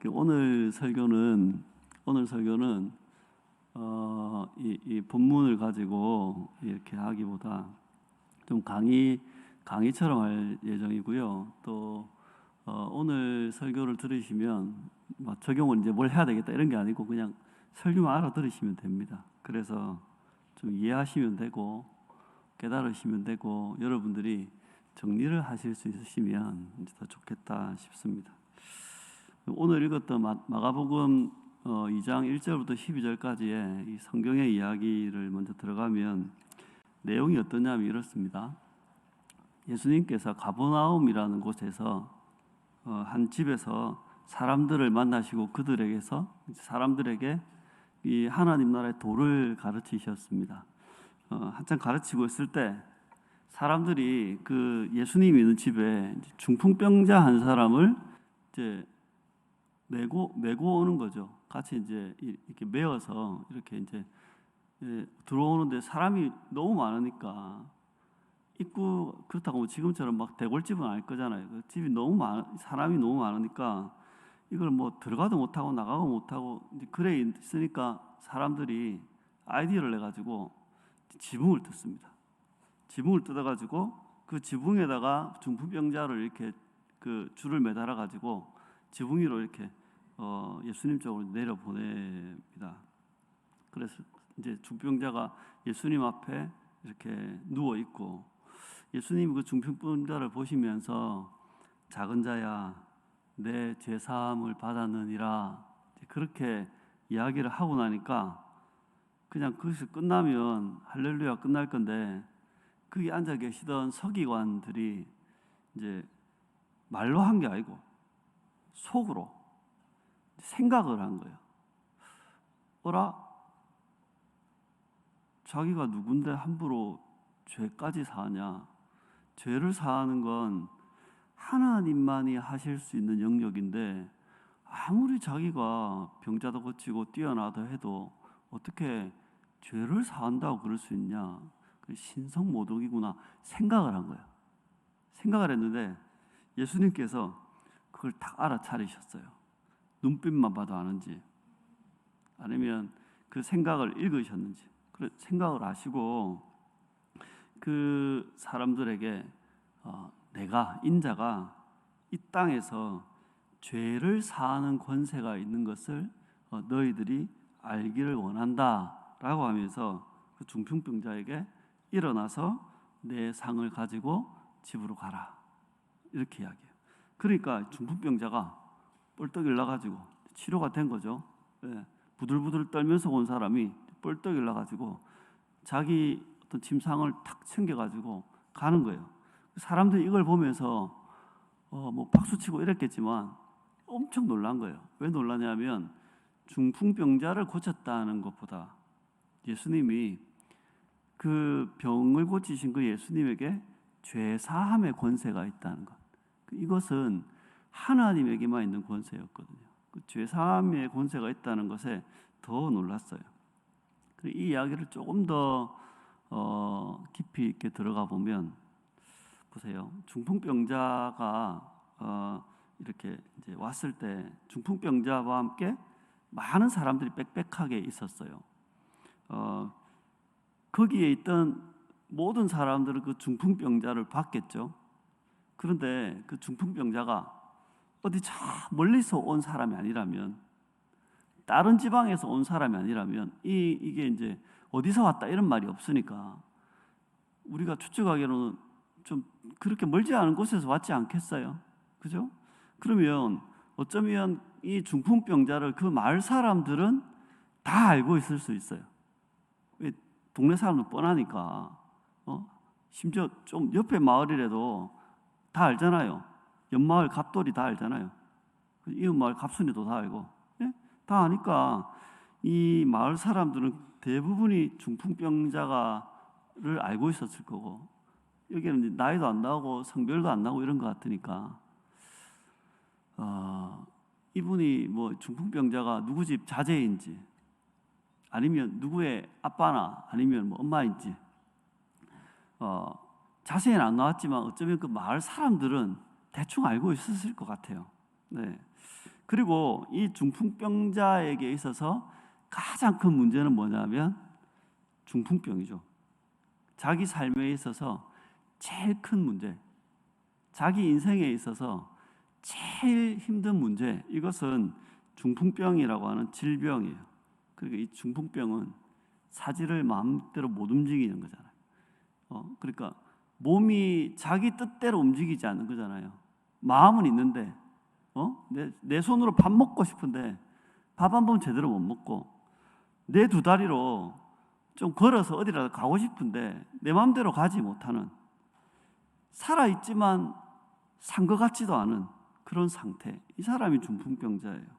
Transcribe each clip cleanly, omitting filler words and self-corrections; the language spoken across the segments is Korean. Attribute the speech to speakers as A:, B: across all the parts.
A: 오늘 설교는 이 본문을 가지고 이렇게 하기보다 좀 강의처럼 할 예정이고요. 또 오늘 설교를 들으시면 적용을 이제 뭘 해야 되겠다 이런 게 아니고 그냥 설교만 알아들으시면 됩니다. 그래서 좀 이해하시면 되고 깨달으시면 되고 여러분들이 정리를 하실 수 있으시면 이제 더 좋겠다 싶습니다. 오늘 읽었던 마가복음 2장 1절부터 12절까지의 이 성경의 이야기를 먼저 들어가면 내용이 어떠냐면 이렇습니다. 예수님께서 가버나움이라는 곳에서 한 집에서 사람들을 만나시고 사람들에게 이 하나님 나라의 도를 가르치셨습니다. 한참 가르치고 있을 때 사람들이 그 예수님이 있는 집에 중풍병자 한 사람을 이제 메고 오는 거죠. 같이 이제 이렇게 메어서 이렇게 이제 들어오는데 사람이 너무 많으니까 그렇다고 지금처럼 막 대골집은 아닐 거잖아요. 그 집이 사람이 너무 많으니까 이걸 뭐 들어가도 못하고 나가도 못하고 이제 그래 있으니까 사람들이 아이디어를 내가지고 지붕을 뜯습니다. 지붕을 뜯어가지고 그 지붕에다가 중풍병자를 이렇게 그 줄을 매달아 가지고 지붕 위로 이렇게 예수님 쪽으로 내려 보냅니다. 그래서 이제 중풍병자가 예수님 앞에 이렇게 누워 있고 예수님이 그 중풍병자를 보시면서 작은 자야 내 죄 사함을 받았느니라 그렇게 이야기를 하고 나니까 그냥 그것이 끝나면 할렐루야 끝날 건데 거기 앉아 계시던 서기관들이 이제 말로 한 게 아니고 속으로 생각을 한 거예요. 자기가 누군데 함부로 죄까지 사하냐? 죄를 사하는 건 하나님만이 하실 수 있는 영역인데 아무리 자기가 병자도 고치고 뛰어나다 해도 어떻게 죄를 사한다고 그럴 수 있냐? 신성모독이구나 생각을 한 거예요. 생각을 했는데 예수님께서 그걸 딱 알아차리셨어요. 눈빛만 봐도 아는지 아니면 그 생각을 읽으셨는지 생각을 아시고 그 사람들에게 인자가 이 땅에서 죄를 사하는 권세가 있는 것을 너희들이 알기를 원한다라고 하면서 그 중풍병자에게 일어나서 내 상을 가지고 집으로 가라 이렇게 이야기해요. 그러니까 중풍병자가 뻘떡 일어나가지고 치료가 된 거죠. 부들부들 떨면서 온 사람이 뻘떡 일어나가지고 자기 어떤 침상을 탁 챙겨가지고 가는 거예요. 사람들이 이걸 보면서 뭐 박수치고 이랬겠지만 엄청 놀란 거예요. 왜 놀라냐면 중풍병자를 고쳤다는 것보다 예수님이 그 병을 고치신 그 예수님에게 죄 사함의 권세가 있다는 것. 이것은 하나님에게만 있는 권세였거든요. 그 죄 사함의 권세가 있다는 것에 더 놀랐어요. 이 이야기를 조금 더 깊이 있게 들어가 보면 보세요. 중풍병자가 이렇게 이제 왔을 때 중풍병자와 함께 많은 사람들이 빽빽하게 있었어요. 거기에 있던 모든 사람들은 그 중풍병자를 봤겠죠. 그런데 그 중풍병자가 어디 저 멀리서 온 사람이 아니라면, 다른 지방에서 온 사람이 아니라면 이게 이제 어디서 왔다 이런 말이 없으니까 우리가 추측하기로는 좀 그렇게 멀지 않은 곳에서 왔지 않겠어요? 그죠? 그러면 어쩌면 이 중풍병자를 그 마을 사람들은 다 알고 있을 수 있어요. 왜? 동네 사람은 뻔하니까. 심지어 좀 옆에 마을이라도 다 알잖아요. 옆마을 갑돌이 다 알잖아요. 이웃마을 갑순이도 다 알고. 다 아니까 이 마을 사람들은 대부분이 중풍병자를 알고 있었을 거고, 여기는 나이도 안 나오고 성별도 안 나오고 이런 것 같으니까 이분이 뭐 중풍병자가 누구 집 자제인지 아니면 누구의 아빠나 아니면 뭐 엄마인지 자세히는 안 나왔지만 어쩌면 그 마을 사람들은 대충 알고 있었을 것 같아요. 네. 그리고 이 중풍병자에게 있어서 가장 큰 문제는 뭐냐면 중풍병이죠. 자기 삶에 있어서 제일 큰 문제, 자기 인생에 있어서 제일 힘든 문제, 이것은 중풍병이라고 하는 질병이에요. 그러니까 이 중풍병은 사지를 마음대로 못 움직이는 거잖아요. 그러니까 몸이 자기 뜻대로 움직이지 않는 거잖아요. 마음은 있는데 내 손으로 밥 먹고 싶은데 밥 한 번 제대로 못 먹고, 내 두 다리로 좀 걸어서 어디라도 가고 싶은데 내 마음대로 가지 못하는, 살아있지만 산 것 같지도 않은 그런 상태, 이 사람이 중풍병자예요.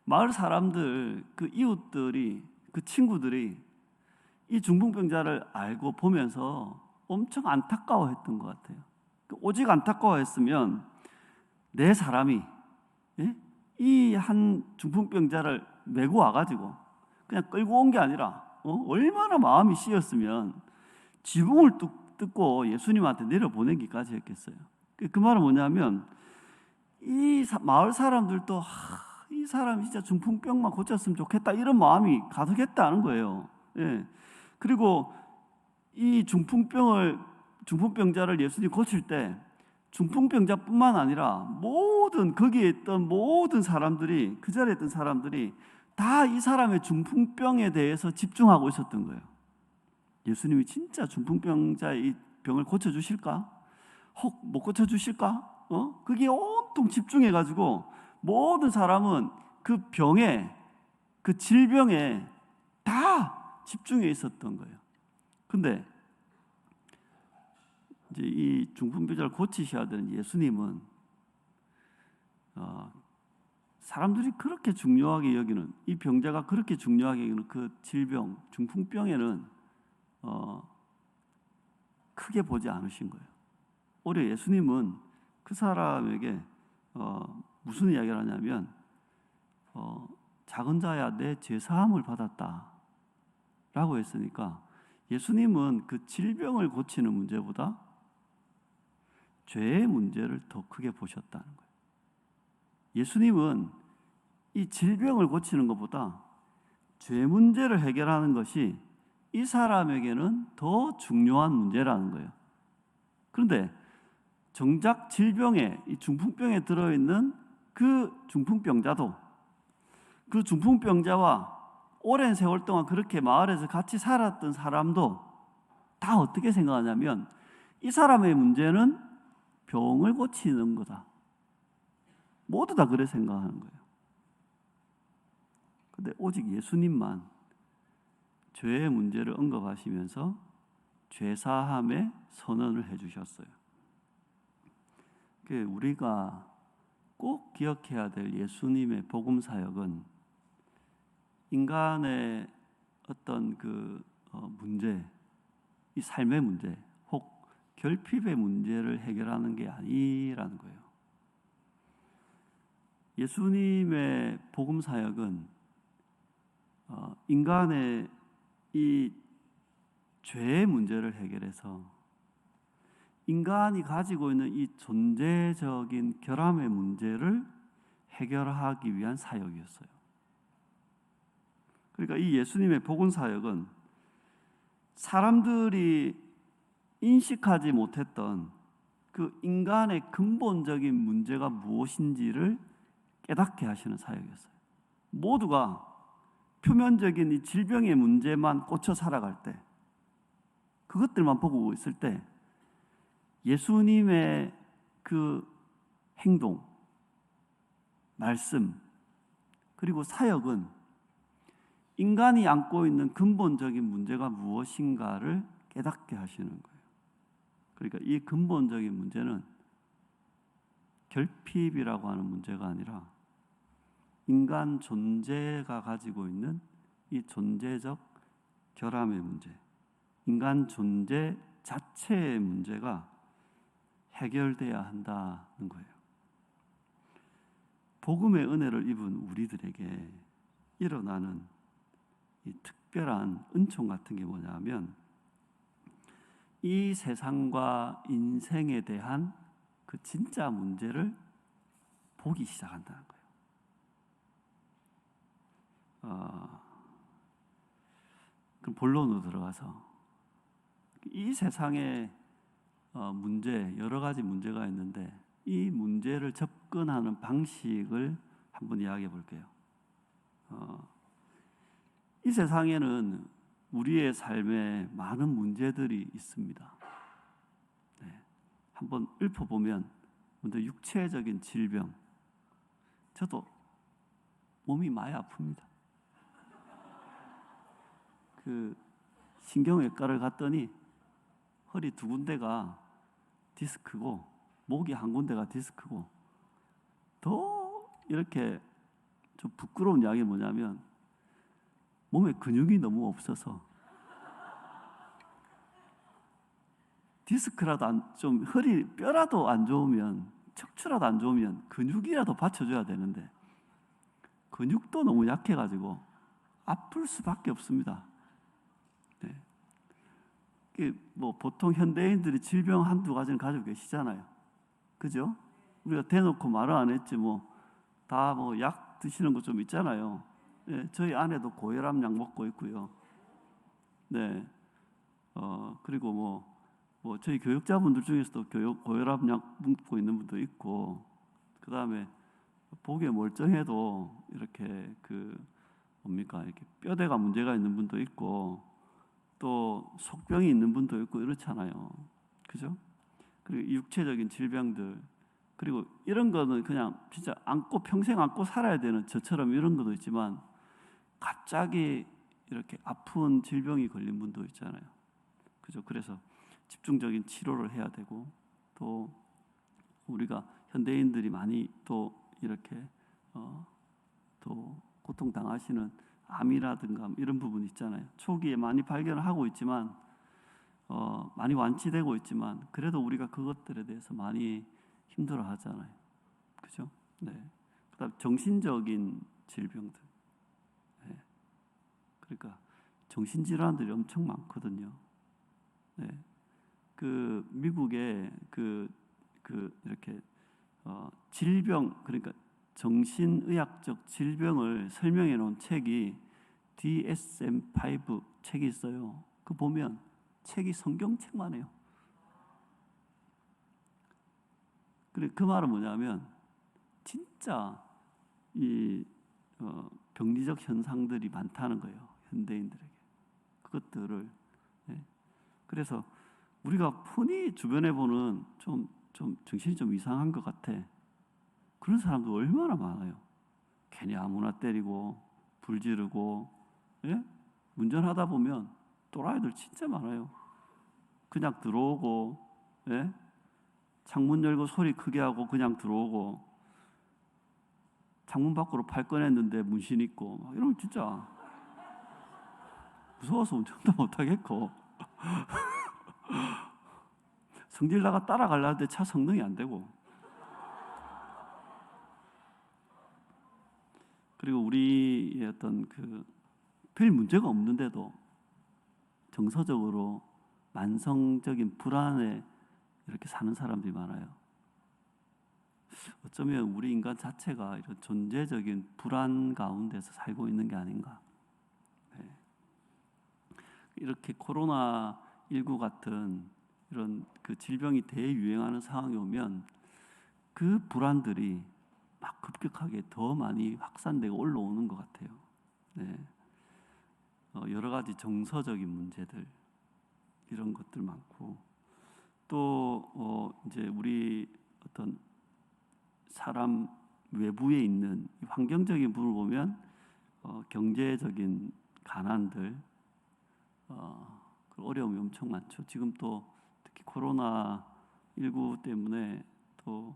A: 마을 사람들, 그 이웃들이, 그 친구들이 이 중풍병자를 알고 보면서 엄청 안타까워했던 것 같아요. 오직 안타까워했으면 내 사람이 이 한 중풍병자를 메고 와가지고 그냥 끌고 온 게 아니라 얼마나 마음이 씌었으면 지붕을 뜯고 예수님한테 내려보내기까지 했겠어요. 그 말은 뭐냐면 이 마을 사람들도 이 사람 진짜 중풍병만 고쳤으면 좋겠다, 이런 마음이 가득했다는 거예요. 예. 그리고 이 중풍병자를 예수님이 고칠 때 중풍병자뿐만 아니라 거기에 있던 모든 사람들이, 그 자리에 있던 사람들이 다 이 사람의 중풍병에 대해서 집중하고 있었던 거예요. 예수님이 진짜 중풍병자의 이 병을 고쳐주실까? 혹 못 고쳐주실까? 그게 온통 집중해가지고 모든 사람은 그 병에, 그 질병에 다 집중해 있었던 거예요. 근데 이제 이 중풍병자를 고치셔야 되는 예수님은 사람들이 그렇게 중요하게 여기는, 이 병자가 그렇게 중요하게 여기는 그 질병, 중풍병에는 크게 보지 않으신 거예요. 오히려 예수님은 그 사람에게 무슨 이야기를 하냐면 작은 자야 내 죄사함을 받았다 라고 했으니까, 예수님은 그 질병을 고치는 문제보다 죄의 문제를 더 크게 보셨다는 거예요. 예수님은 이 질병을 고치는 것보다 죄 문제를 해결하는 것이 이 사람에게는 더 중요한 문제라는 거예요. 그런데 정작 질병에, 이 중풍병에 들어있는 그 중풍병자도, 그 중풍병자와 오랜 세월 동안 그렇게 마을에서 같이 살았던 사람도 다 어떻게 생각하냐면 이 사람의 문제는 병을 고치는 거다. 모두 다 그래 생각하는 거예요. 근데 오직 예수님만 죄의 문제를 언급하시면서 죄사함의 선언을 해주셨어요. 우리가 꼭 기억해야 될 예수님의 복음 사역은 인간의 어떤 그 문제, 이 삶의 문제, 혹 결핍의 문제를 해결하는 게 아니라는 거예요. 예수님의 복음 사역은 인간의 이 죄의 문제를 해결해서 인간이 가지고 있는 이 존재적인 결함의 문제를 해결하기 위한 사역이었어요. 그러니까 이 예수님의 복음 사역은 사람들이 인식하지 못했던 그 인간의 근본적인 문제가 무엇인지를 깨닫게 하시는 사역이었어요. 모두가 표면적인 이 질병의 문제만 꽂혀 살아갈 때, 그것들만 보고 있을 때 예수님의 그 행동, 말씀, 그리고 사역은 인간이 안고 있는 근본적인 문제가 무엇인가를 깨닫게 하시는 거예요. 그러니까 이 근본적인 문제는 결핍이라고 하는 문제가 아니라 인간 존재가 가지고 있는 이 존재적 결함의 문제, 인간 존재 자체의 문제가 해결돼야 한다는 거예요. 복음의 은혜를 입은 우리들에게 일어나는 이 특별한 은총 같은 게 뭐냐면 이 세상과 인생에 대한 그 진짜 문제를 보기 시작한다는 거예요. 그럼 본론으로 들어가서 이 세상에 문제, 여러 가지 문제가 있는데 이 문제를 접근하는 방식을 한번 이야기해 볼게요. 이 세상에는 우리의 삶에 많은 문제들이 있습니다. 네. 한번 읊어보면 먼저 육체적인 질병. 저도 몸이 많이 아픕니다. 그 신경외과를 갔더니 허리 두 군데가 디스크고 목이 한 군데가 디스크고, 더 이렇게 좀 부끄러운 이야기 뭐냐면 몸에 근육이 너무 없어서 디스크라도 좀 허리 뼈라도 안 좋으면, 척추라도 안 좋으면 근육이라도 받쳐줘야 되는데 근육도 너무 약해가지고 아플 수밖에 없습니다. 네. 뭐 보통 현대인들이 질병 한두 가지는 가지고 계시잖아요. 그죠? 우리가 대놓고 말을 안 했지 뭐 다 뭐 약 드시는 거 좀 있잖아요. 네, 저희 아내도 고혈압 약 먹고 있고요. 네. 그리고 뭐 저희 교육자분들 중에서도 고혈압 약 먹고 있는 분도 있고, 그 다음에 보기에 멀쩡해도 이렇게 이렇게 뼈대가 문제가 있는 분도 있고, 또 속병이 있는 분도 있고 이렇잖아요. 그죠? 그리고 육체적인 질병들, 그리고 이런 거는 그냥 진짜 평생 안고 살아야 되는 저처럼 이런 것도 있지만 갑자기 이렇게 아픈 질병이 걸린 분도 있잖아요. 그죠? 그래서 집중적인 치료를 해야 되고, 또 우리가 현대인들이 많이 또 이렇게 또 고통당하시는 암이라든가 이런 부분이 있잖아요. 초기에 많이 발견을 하고 있지만 많이 완치되고 있지만 그래도 우리가 그것들에 대해서 많이 힘들어 하잖아요. 그죠? 네. 그다음 정신적인 질병들. 네. 그러니까 정신질환들이 엄청 많거든요. 네. 미국에 이렇게 질병, 그러니까 정신의학적 질병을 설명해 놓은 책이 DSM-5 책이 있어요. 그 보면 책이 성경책만 해요. 그 말은 뭐냐면 진짜 이 병리적 현상들이 많다는 거예요. 현대인들에게. 그것들을. 네. 그래서 우리가 흔히 주변에 보는 좀 정신이 좀 이상한 것 같아. 그런 사람도 얼마나 많아요. 괜히 아무나 때리고 불 지르고, 예? 운전하다 보면 또라이들 진짜 많아요. 그냥 들어오고, 예? 창문 열고 소리 크게 하고 그냥 들어오고, 창문 밖으로 팔 꺼냈는데 문신 있고, 이러면 진짜 무서워서 운전도 못하겠고 성질 나가 따라가려 할 때 차 성능이 안 되고. 그리고 우리의 어떤 별 문제가 없는데도 정서적으로 만성적인 불안에 이렇게 사는 사람들이 많아요. 어쩌면 우리 인간 자체가 이런 존재적인 불안 가운데서 살고 있는 게 아닌가. 네. 이렇게 코로나19 같은 이런 질병이 대유행하는 상황이 오면 그 불안들이 막 급격하게 더 많이 확산되고 올라오는 것 같아요. 네. 여러 가지 정서적인 문제들, 이런 것들 많고, 또 이제 우리 어떤 사람 외부에 있는 환경적인 부분을 보면 경제적인 가난들, 어려움이 엄청 많죠. 지금 또 특히 코로나19 때문에 또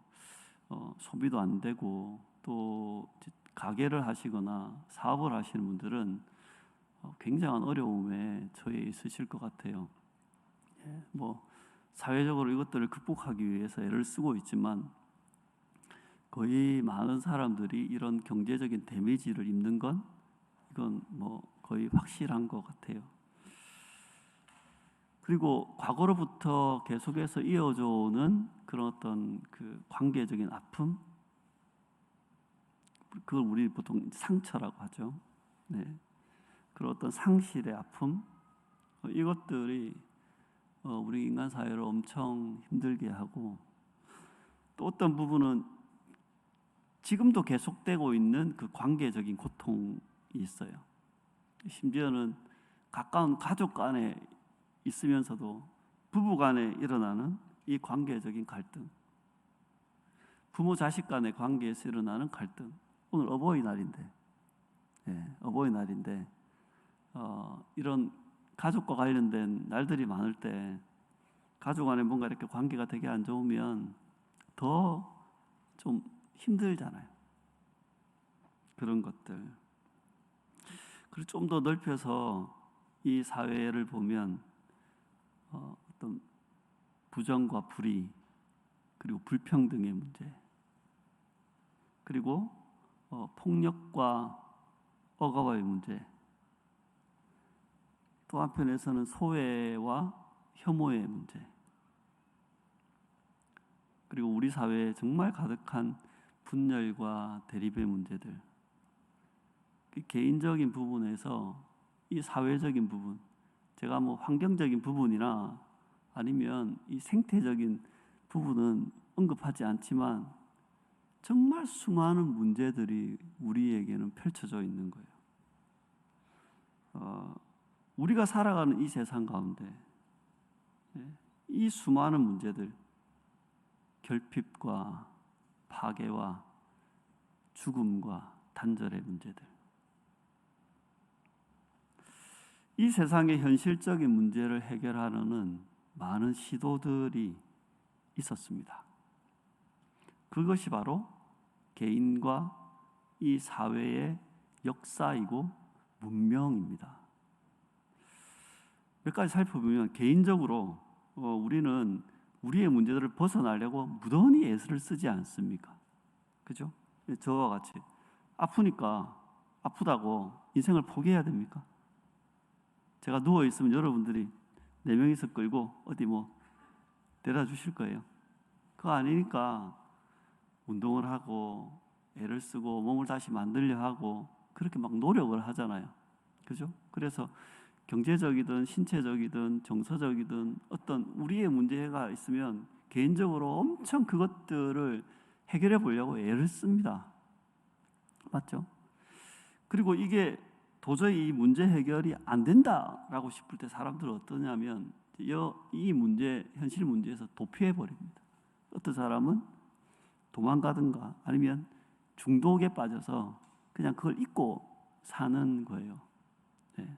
A: 소비도 안 되고, 또 가게를 하시거나 사업을 하시는 분들은 굉장한 어려움에 처해 있으실 것 같아요. 예, 뭐 사회적으로 이것들을 극복하기 위해서 애를 쓰고 있지만 거의 많은 사람들이 이런 경제적인 데미지를 입는 건 이건 뭐 거의 확실한 것 같아요. 그리고 과거로부터 계속해서 이어져 오는 그런 어떤 관계적인 아픔, 그걸 우리 보통 상처라고 하죠. 네. 그런 어떤 상실의 아픔, 이것들이 우리 인간 사회를 엄청 힘들게 하고, 또 어떤 부분은 지금도 계속되고 있는 그 관계적인 고통이 있어요. 심지어는 가까운 가족 간에 있으면서도 부부 간에 일어나는 이 관계적인 갈등, 부모 자식 간의 관계에서 일어나는 갈등. 오늘 어버이날인데, 어버이날인데 이런 가족과 관련된 날들이 많을 때 가족 안에 뭔가 이렇게 관계가 되게 안 좋으면 더 좀 힘들잖아요. 그런 것들. 그리고 좀 더 넓혀서 이 사회를 보면 어떤 부정과 불의, 그리고 불평등의 문제, 그리고 폭력과 억압의 문제, 또 한편에서는 소외와 혐오의 문제, 그리고 우리 사회에 정말 가득한 분열과 대립의 문제들, 개인적인 부분에서 이 사회적인 부분, 제가 뭐 환경적인 부분이나 아니면 이 생태적인 부분은 언급하지 않지만 정말 수많은 문제들이 우리에게는 펼쳐져 있는 거예요. 우리가 살아가는 이 세상 가운데 이 수많은 문제들, 결핍과 파괴와 죽음과 단절의 문제들, 이 세상의 현실적인 문제를 해결하려는 많은 시도들이 있었습니다. 그것이 바로 개인과 이 사회의 역사이고 문명입니다. 몇 가지 살펴보면 개인적으로 우리는 우리의 문제들을 벗어나려고 무던히 애를 쓰지 않습니까? 그죠? 저와 같이 아프니까 아프다고 인생을 포기해야 됩니까? 제가 누워 있으면 여러분들이 4명이서 끌고 어디 뭐 데려다 주실 거예요. 그거 아니니까 운동을 하고 애를 쓰고 몸을 다시 만들려 하고 그렇게 막 노력을 하잖아요. 그죠? 그래서 경제적이든 신체적이든 정서적이든 어떤 우리의 문제가 있으면 개인적으로 엄청 그것들을 해결해 보려고 애를 씁니다. 맞죠? 그리고 이게 도저히 이 문제 해결이 안 된다라고 싶을 때 사람들은 어떠냐면 이 문제, 현실 문제에서 도피해 버립니다. 어떤 사람은 도망가든가 아니면 중독에 빠져서 그냥 그걸 잊고 사는 거예요. 네.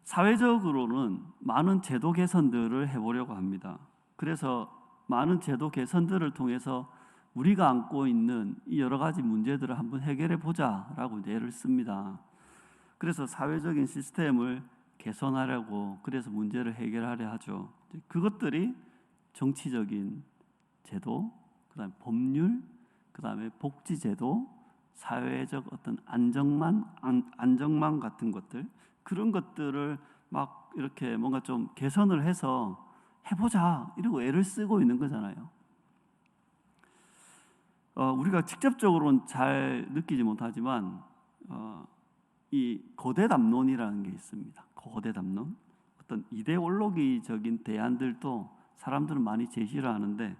A: 사회적으로는 많은 제도 개선들을 해보려고 합니다. 그래서 많은 제도 개선들을 통해서 우리가 안고 있는 이 여러 가지 문제들을 한번 해결해 보자라고 애를 씁니다. 그래서 사회적인 시스템을 개선하려고 그래서 문제를 해결하려 하죠. 그것들이 정치적인 제도, 그다음에 법률, 그다음에 복지제도, 사회적 어떤 안정망 같은 것들, 그런 것들을 막 이렇게 뭔가 좀 개선을 해서 해보자 이러고 애를 쓰고 있는 거잖아요. 우리가 직접적으로는 잘 느끼지 못하지만 이 거대 담론이라는 게 있습니다. 거대 담론, 어떤 이데올로기적인 대안들도 사람들은 많이 제시를 하는데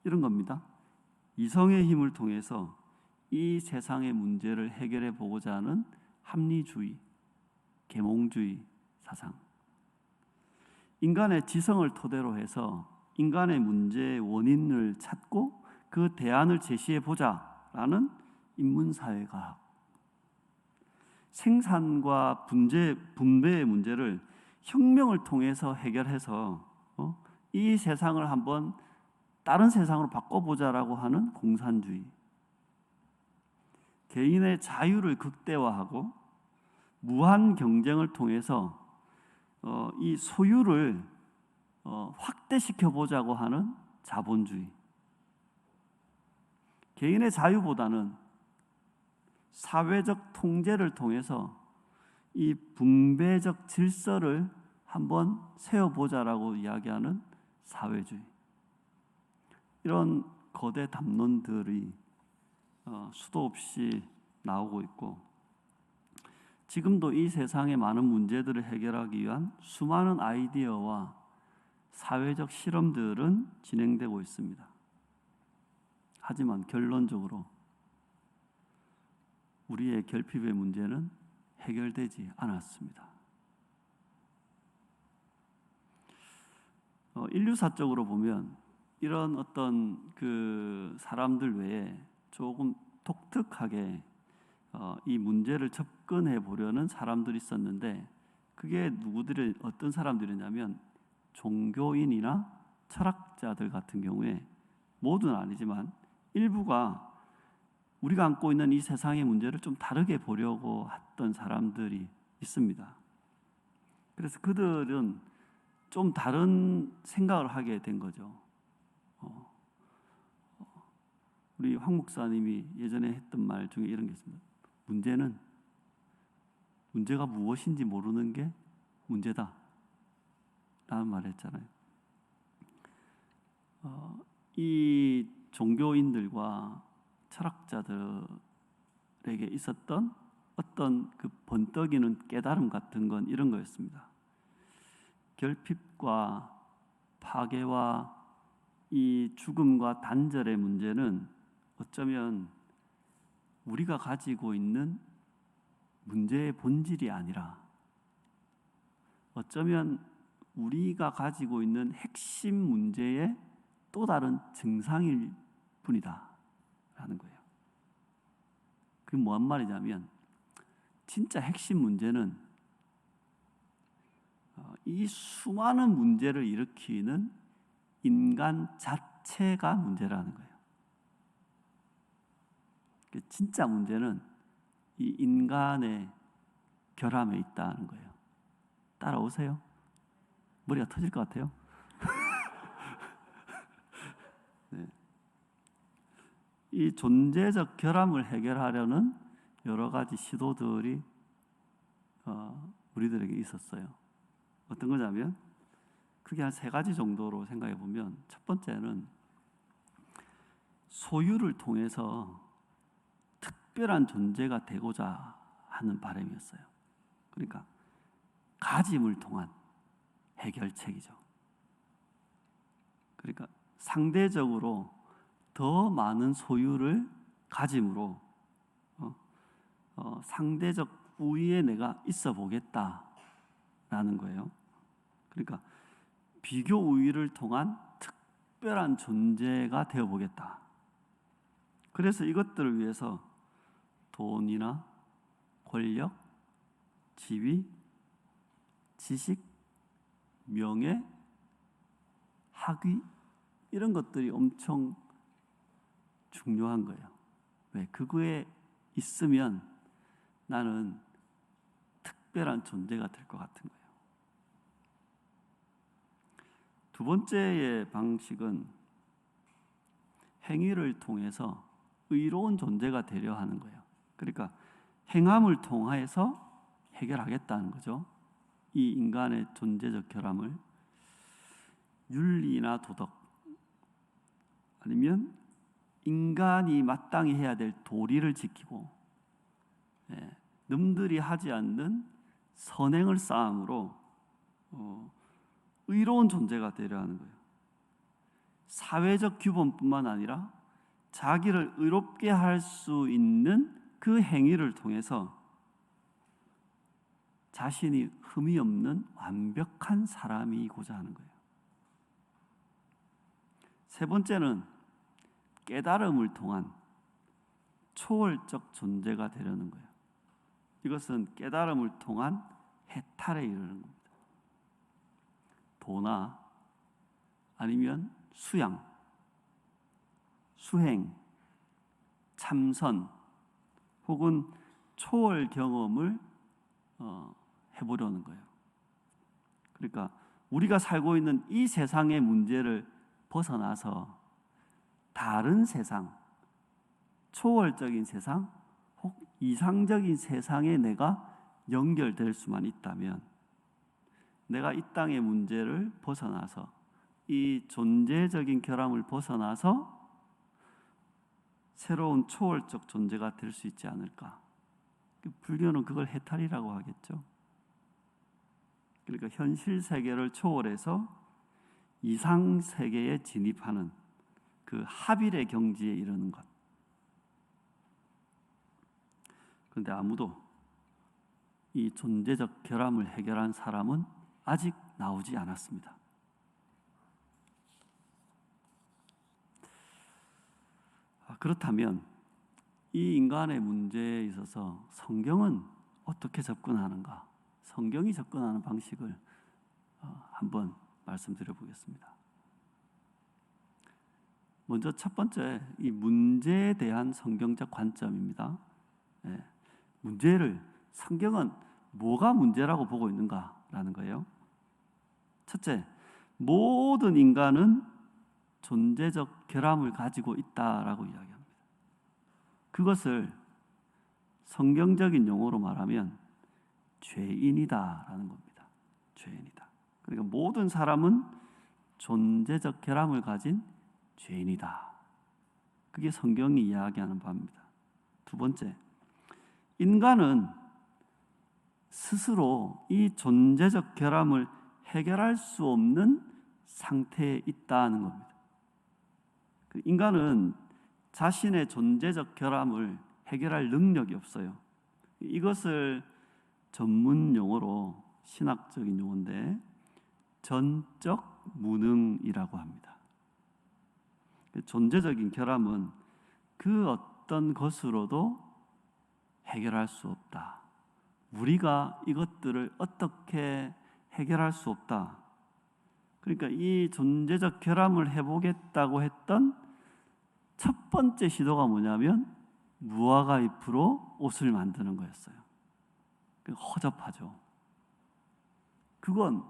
A: 이런 겁니다. 이성의 힘을 통해서 이 세상의 문제를 해결해 보고자 하는 합리주의, 계몽주의 사상, 인간의 지성을 토대로 해서 인간의 문제의 원인을 찾고 그 대안을 제시해 보자라는 인문사회과학, 생산과 분배의 문제를 혁명을 통해서 해결해서 이 세상을 한번 다른 세상으로 바꿔보자라고 하는 공산주의, 개인의 자유를 극대화하고 무한 경쟁을 통해서 이 소유를 확대시켜 보자고 하는 자본주의, 개인의 자유보다는 사회적 통제를 통해서 이 분배적 질서를 한번 세워보자라고 이야기하는 사회주의, 이런 거대 담론들이 수도 없이 나오고 있고, 지금도 이 세상의 많은 문제들을 해결하기 위한 수많은 아이디어와 사회적 실험들은 진행되고 있습니다. 하지만 결론적으로 우리의 결핍의 문제는 해결되지 않았습니다. 인류사적으로 보면 이런 어떤 그 사람들 외에 조금 독특하게 이 문제를 접근해 보려는 사람들이 있었는데, 그게 누구들이 어떤 사람들이냐면 종교인이나 철학자들 같은 경우에, 모두는 아니지만 일부가 우리가 안고 있는 이 세상의 문제를 좀 다르게 보려고 했던 사람들이 있습니다. 그래서 그들은 좀 다른 생각을 하게 된 거죠. 우리 황 목사님이 예전에 했던 말 중에 이런 게 있습니다. 문제가 무엇인지 모르는 게 문제다 라는 말을 했잖아요. 이 종교인들과 철학자들에게 있었던 어떤 그 번뜩이는 깨달음 같은 건 이런 거였습니다. 결핍과 파괴와 이 죽음과 단절의 문제는 어쩌면 우리가 가지고 있는 문제의 본질이 아니라 어쩌면 우리가 가지고 있는 핵심 문제의 또 다른 증상일 뿐이다 라는 거예요. 그게 뭐한 말이냐면, 진짜 핵심 문제는 이 수많은 문제를 일으키는 인간 자체가 문제라는 거예요. 진짜 문제는 이 인간의 결함에 있다는 거예요. 따라오세요? 머리가 터질 것 같아요. 네. 이 존재적 결함을 해결하려는 여러 가지 시도들이 우리들에게 있었어요. 어떤 거냐면, 크게 한 3가지 정도로 생각해 보면, 첫 번째는 소유를 통해서 특별한 존재가 되고자 하는 바람이었어요. 그러니까 가짐을 통한 해결책이죠. 그러니까 상대적으로 더 많은 소유를 가짐으로 상대적 우위에 내가 있어 보겠다라는 거예요. 그러니까 비교 우위를 통한 특별한 존재가 되어 보겠다. 그래서 이것들을 위해서 돈이나 권력, 지위, 지식, 명예, 학위, 이런 것들이 엄청 중요한 거예요. 왜? 그거에 있으면 나는 특별한 존재가 될 것 같은 거예요. 두 번째의 방식은 행위를 통해서 의로운 존재가 되려 하는 거예요. 그러니까 행함을 통해서 해결하겠다는 거죠. 이 인간의 존재적 결함을 윤리나 도덕, 아니면 인간이 마땅히 해야 될 도리를 지키고 남들이 하지 않는 선행을 쌓음으로 의로운 존재가 되려 하는 거예요. 사회적 규범뿐만 아니라 자기를 의롭게 할 수 있는 그 행위를 통해서 자신이 흠이 없는 완벽한 사람이고자 하는 거예요. 세 번째는 깨달음을 통한 초월적 존재가 되려는 거예요. 이것은 깨달음을 통한 해탈에 이르는 겁니다. 도나 아니면 수양, 수행, 참선 혹은 초월 경험을 해보려는 거예요. 그러니까 우리가 살고 있는 이 세상의 문제를 벗어나서 다른 세상, 초월적인 세상, 혹 이상적인 세상에 내가 연결될 수만 있다면, 내가 이 땅의 문제를 벗어나서 이 존재적인 결함을 벗어나서 새로운 초월적 존재가 될 수 있지 않을까. 불교는 그걸 해탈이라고 하겠죠. 그러니까 현실 세계를 초월해서 이상 세계에 진입하는 그 합일의 경지에 이르는 것. 그런데 아무도 이 존재적 결함을 해결한 사람은 아직 나오지 않았습니다. 그렇다면 이 인간의 문제에 있어서 성경은 어떻게 접근하는가? 성경이 접근하는 방식을 한번 말씀드려 보겠습니다. 먼저 첫 번째, 이 문제에 대한 성경적 관점입니다. 문제를 성경은 뭐가 문제라고 보고 있는가라는 거예요. 첫째, 모든 인간은 존재적 결함을 가지고 있다라고 이야기합니다. 그것을 성경적인 용어로 말하면 죄인이다라는 겁니다. 죄인이다. 그러니까 모든 사람은 존재적 결함을 가진 죄인이다. 그게 성경이 이야기하는 바입니다. 두 번째, 인간은 스스로 이 존재적 결함을 해결할 수 없는 상태에 있다는 겁니다. 인간은 자신의 존재적 결함을 해결할 능력이 없어요. 이것을 전문 용어로 신학적인 용어인데 전적 무능이라고 합니다. 존재적인 결함은 그 어떤 것으로도 해결할 수 없다. 우리가 이것들을 어떻게 해결할 수 없다. 그러니까 이 존재적 결함을 해보겠다고 했던 첫 번째 시도가 뭐냐면 무화과 잎으로 옷을 만드는 거였어요. 허접하죠. 그건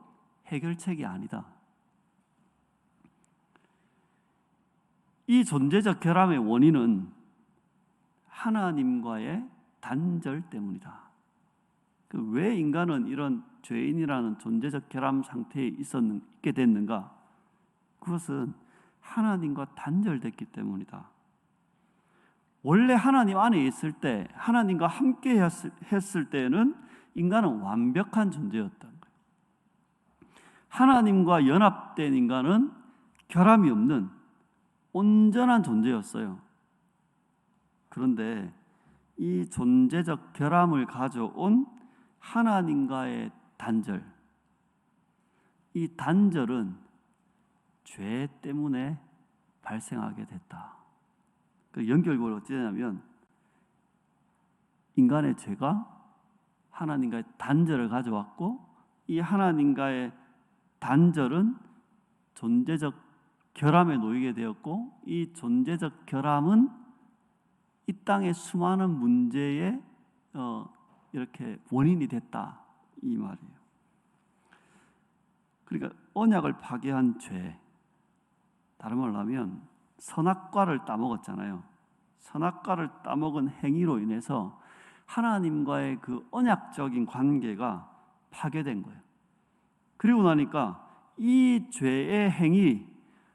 A: 해결책이 아니다. 이 존재적 결함의 원인은 하나님과의 단절 때문이다. 왜 인간은 이런 죄인이라는 존재적 결함 상태에 있게 됐는가? 그것은 하나님과 단절됐기 때문이다. 원래 하나님 안에 있을 때, 하나님과 함께 했을 때는 인간은 완벽한 존재였다는 거예요. 하나님과 연합된 인간은 결함이 없는 온전한 존재였어요. 그런데 이 존재적 결함을 가져온 하나님과의 단절, 이 단절은 죄 때문에 발생하게 됐다. 그 연결고리가 어찌 되냐면 인간의 죄가 하나님과의 단절을 가져왔고 이 하나님과의 단절은 존재적 결함에 놓이게 되었고 이 존재적 결함은 이 땅의 수많은 문제에 이렇게 원인이 됐다 이 말이에요. 그러니까 언약을 파괴한 죄, 다른 말로 하면 선악과를 따먹었잖아요. 선악과를 따먹은 행위로 인해서 하나님과의 그 언약적인 관계가 파괴된 거예요. 그리고 나니까 이 죄의 행위,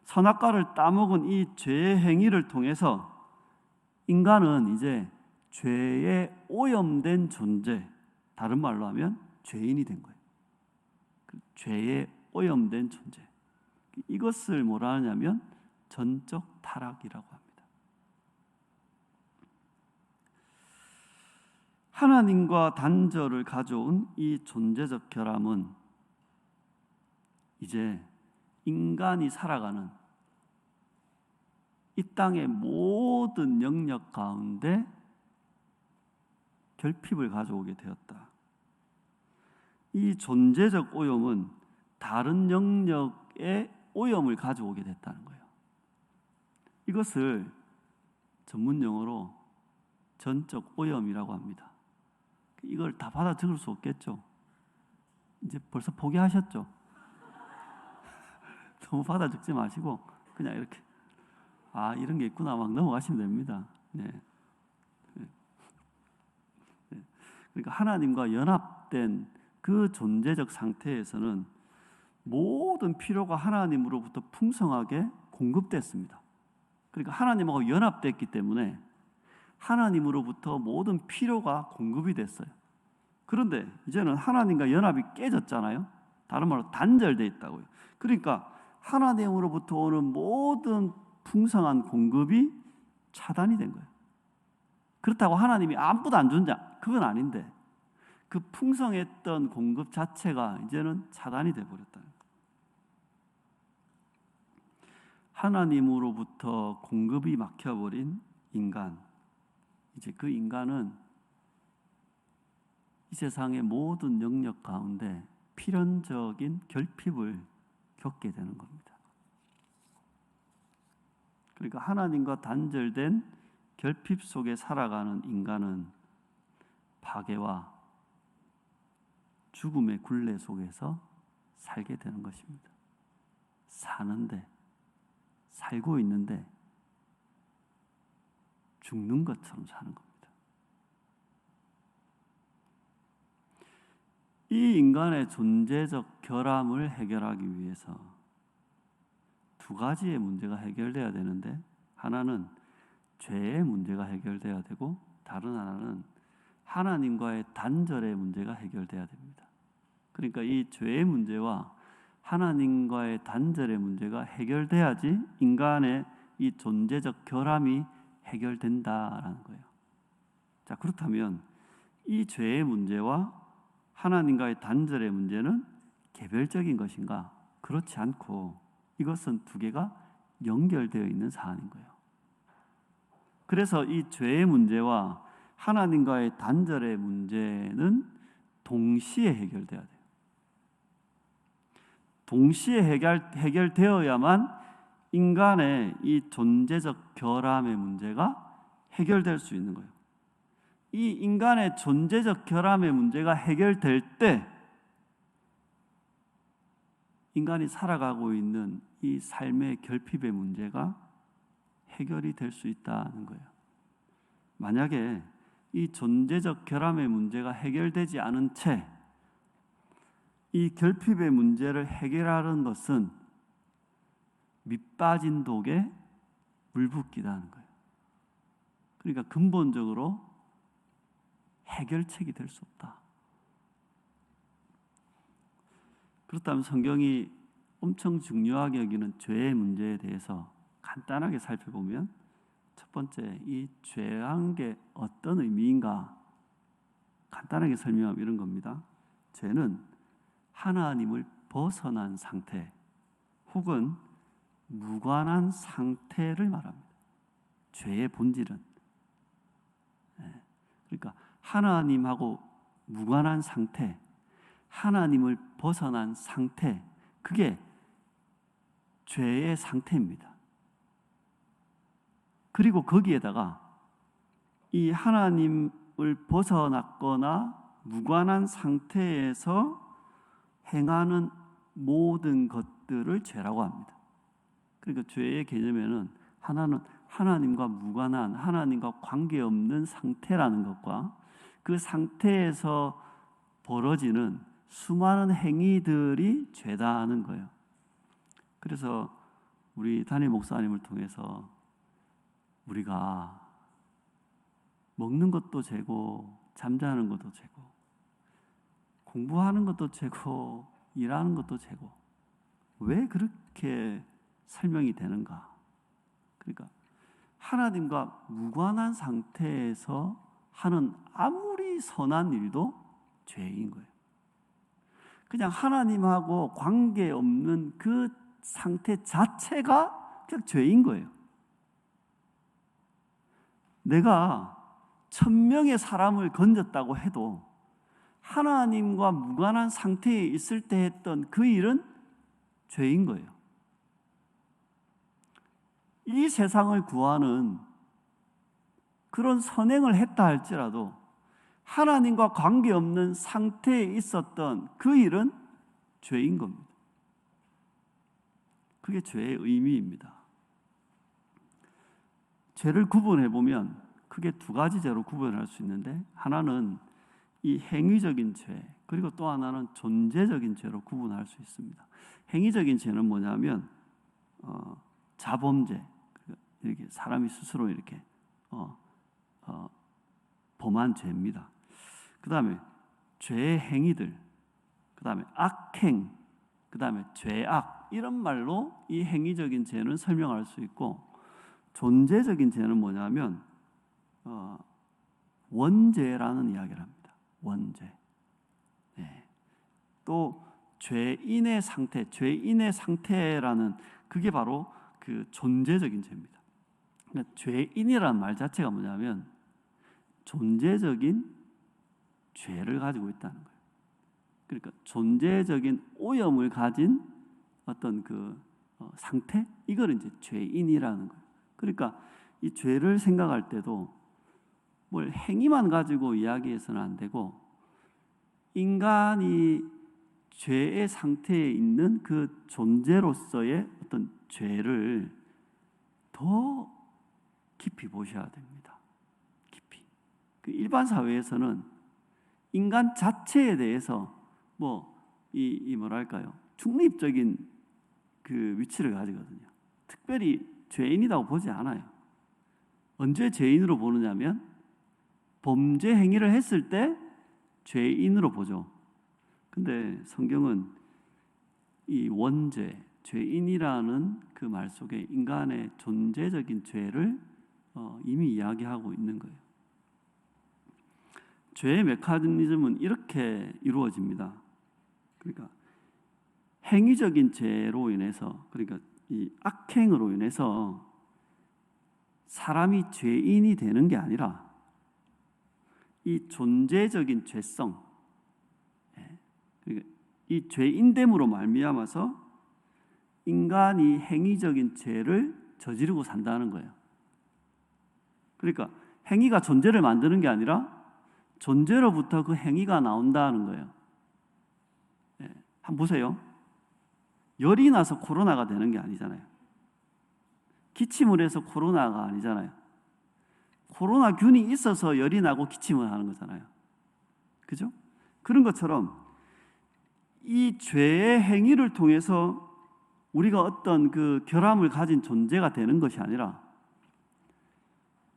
A: 선악과를 따먹은 이 죄의 행위를 통해서 인간은 이제 죄에 오염된 존재, 다른 말로 하면 죄인이 된 거예요. 죄에 오염된 존재. 이것을 뭐라 하냐면 전적 타락이라고 합니다. 하나님과 단절을 가져온 이 존재적 결함은 이제 인간이 살아가는 이 땅의 모든 영역 가운데 결핍을 가져오게 되었다. 이 존재적 오염은 다른 영역의 오염을 가져오게 됐다는 거예요. 이것을 전문 용어로 전적 오염이라고 합니다. 이걸 다 받아 적을 수 없겠죠. 이제 벌써 포기하셨죠. 너무 받아 적지 마시고 그냥 이렇게 이런 게 있구나 막 넘어가시면 됩니다. 네. 그러니까 하나님과 연합된 그 존재적 상태에서는 모든 필요가 하나님으로부터 풍성하게 공급됐습니다. 그러니까 하나님하고 연합됐기 때문에 하나님으로부터 모든 필요가 공급이 됐어요. 그런데 이제는 하나님과 연합이 깨졌잖아요. 다른 말로 단절돼 있다고요. 그러니까 하나님으로부터 오는 모든 풍성한 공급이 차단이 된 거예요. 그렇다고 하나님이 아무것도 안 준다, 그건 아닌데 그 풍성했던 공급 자체가 이제는 차단이 돼 버렸다는 거예요. 하나님으로부터 공급이 막혀버린 인간, 이제 그 인간은 이 세상의 모든 영역 가운데 필연적인 결핍을 겪게 되는 겁니다. 그러니까 하나님과 단절된 결핍 속에 살아가는 인간은 파괴와 죽음의 굴레 속에서 살게 되는 것입니다. 살고 있는데 죽는 것처럼 사는 겁니다. 이 인간의 존재적 결함을 해결하기 위해서 두 가지의 문제가 해결돼야 되는데, 하나는 죄의 문제가 해결돼야 되고 다른 하나는 하나님과의 단절의 문제가 해결돼야 됩니다. 그러니까 이 죄의 문제와 하나님과의 단절의 문제가 해결돼야지 인간의 이 존재적 결함이 해결된다라는 거예요. 자, 그렇다면 이 죄의 문제와 하나님과의 단절의 문제는 개별적인 것인가? 그렇지 않고 이것은 두 개가 연결되어 있는 사안인 거예요. 그래서 이 죄의 문제와 하나님과의 단절의 문제는 동시에 해결돼야 돼요. 동시에 해결되어야만 인간의 이 존재적 결함의 문제가 해결될 수 있는 거예요. 이 인간의 존재적 결함의 문제가 해결될 때 인간이 살아가고 있는 이 삶의 결핍의 문제가 해결이 될 수 있다는 거예요. 만약에 이 존재적 결함의 문제가 해결되지 않은 채 이 결핍의 문제를 해결하는 것은 밑빠진 독에 물 붓기라는 거예요. 그러니까 근본적으로 해결책이 될 수 없다. 그렇다면 성경이 엄청 중요하게 여기는 죄의 문제에 대해서 간단하게 살펴보면, 첫 번째, 이 죄한 게 어떤 의미인가 간단하게 설명하면 이런 겁니다. 죄는 하나님을 벗어난 상태 혹은 무관한 상태를 말합니다. 죄의 본질은. 그러니까 하나님하고 무관한 상태, 하나님을 벗어난 상태, 그게 죄의 상태입니다. 그리고 거기에다가 이 하나님을 벗어났거나 무관한 상태에서 행하는 모든 것들을 죄라고 합니다. 그러니까 죄의 개념에는 하나는 하나님과 무관한, 하나님과 관계없는 상태라는 것과 그 상태에서 벌어지는 수많은 행위들이 죄다는 거예요. 그래서 우리 담임 목사님을 통해서 우리가 먹는 것도 죄고 잠자는 것도 죄고 공부하는 것도 죄고 일하는 것도 죄고, 왜 그렇게 설명이 되는가? 그러니까 하나님과 무관한 상태에서 하는 아무리 선한 일도 죄인 거예요. 그냥 하나님하고 관계없는 그 상태 자체가 그냥 죄인 거예요. 내가 1000명의 사람을 건졌다고 해도 하나님과 무관한 상태에 있을 때 했던 그 일은 죄인 거예요. 이 세상을 구하는 그런 선행을 했다 할지라도 하나님과 관계없는 상태에 있었던 그 일은 죄인 겁니다. 그게 죄의 의미입니다. 죄를 구분해 보면 크게 두 가지 죄로 구분할 수 있는데, 하나는 이 행위적인 죄, 그리고 또 하나는 존재적인 죄로 구분할 수 있습니다. 행위적인 죄는 뭐냐면 자범죄, 이렇게 사람이 스스로 이렇게 범한 죄입니다. 그 다음에 죄의 행위들, 그 다음에 악행, 그 다음에 죄악, 이런 말로 이 행위적인 죄는 설명할 수 있고, 존재적인 죄는 뭐냐면 원죄라는 이야기를 합니다. 원죄. 네. 또 죄인의 상태, 죄인의 상태라는 그게 바로 그 존재적인 죄입니다. 그러니까 죄인이라는 말 자체가 뭐냐면 존재적인 죄를 가지고 있다는 거예요. 그러니까 존재적인 오염을 가진 어떤 그 상태, 이걸 이제 죄인이라는 거예요. 그러니까 이 죄를 생각할 때도 뭘 행위만 가지고 이야기해서는 안 되고, 인간이 죄의 상태에 있는 그 존재로서의 어떤 죄를 더 깊이 보셔야 됩니다. 깊이. 그 일반 사회에서는 인간 자체에 대해서 뭐랄까요, 중립적인 그 위치를 가지거든요. 특별히 죄인이라고 보지 않아요. 언제 죄인으로 보느냐면 범죄 행위를 했을 때 죄인으로 보죠. 근데 성경은 이 원죄, 죄인이라는 그 말 속에 인간의 존재적인 죄를 이미 이야기하고 있는 거예요. 죄의 메커니즘은 이렇게 이루어집니다. 그러니까 행위적인 죄로 인해서, 그러니까 이 악행으로 인해서 사람이 죄인이 되는 게 아니라 이 존재적인 죄성, 그러니까 이 죄인됨으로 말미암아서 인간이 행위적인 죄를 저지르고 산다는 거예요. 그러니까 행위가 존재를 만드는 게 아니라 존재로부터 그 행위가 나온다는 거예요. 한번 보세요. 열이 나서 코로나가 되는 게 아니잖아요. 기침을 해서 코로나가 아니잖아요. 코로나균이 있어서 열이 나고 기침을 하는 거잖아요. 그죠? 그런 것처럼 이 죄의 행위를 통해서 우리가 어떤 그 결함을 가진 존재가 되는 것이 아니라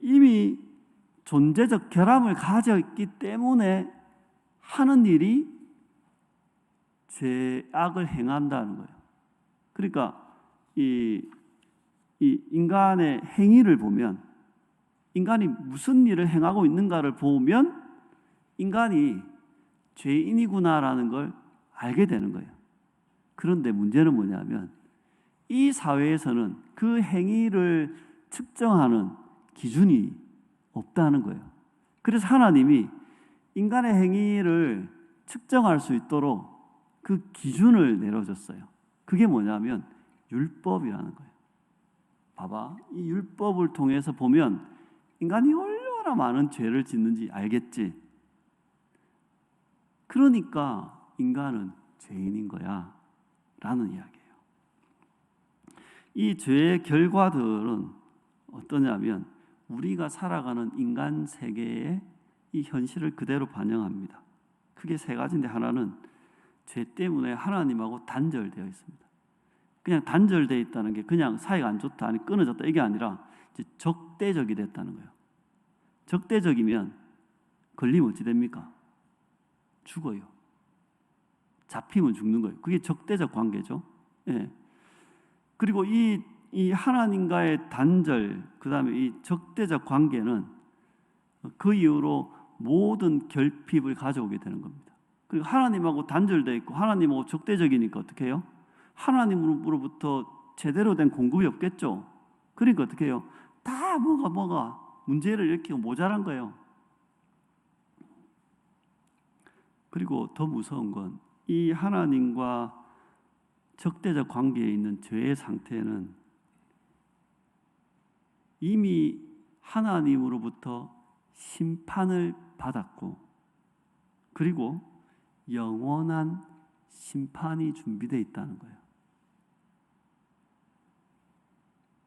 A: 이미 존재적 결함을 가졌기 때문에 하는 일이 죄악을 행한다는 거예요. 그러니까 이 인간의 행위를 보면, 인간이 무슨 일을 행하고 있는가를 보면 인간이 죄인이구나라는 걸 알게 되는 거예요. 그런데 문제는 뭐냐면 이 사회에서는 그 행위를 측정하는 기준이 없다는 거예요. 그래서 하나님이 인간의 행위를 측정할 수 있도록 그 기준을 내려줬어요. 그게 뭐냐면 율법이라는 거예요. 봐봐, 이 율법을 통해서 보면 인간이 얼마나 많은 죄를 짓는지 알겠지. 그러니까 인간은 죄인인 거야 라는 이야기예요. 이 죄의 결과들은 어떠냐면 우리가 살아가는 인간 세계의 이 현실을 그대로 반영합니다. 크게 세 가지인데, 하나는 죄 때문에 하나님하고 단절되어 있습니다. 그냥 단절되어 있다는 게 그냥 사이가 안 좋다, 아니 끊어졌다, 이게 아니라 이제 적대적이 됐다는 거예요. 적대적이면 걸리면 어찌 됩니까? 죽어요. 잡히면 죽는 거예요. 그게 적대적 관계죠. 예. 그리고 이 하나님과의 단절, 그 다음에 이 적대적 관계는 그 이후로 모든 결핍을 가져오게 되는 겁니다. 그리고 하나님하고 단절되어 있고 하나님하고 적대적이니까 어떻게 해요? 하나님으로부터 제대로 된 공급이 없겠죠. 그러니까 어떻게 해요? 다 뭐가 문제를 일으키고 모자란 거예요. 그리고 더 무서운 건 이 하나님과 적대적 관계에 있는 죄의 상태는 이미 하나님으로부터 심판을 받았고, 그리고 영원한 심판이 준비되어 있다는 거예요.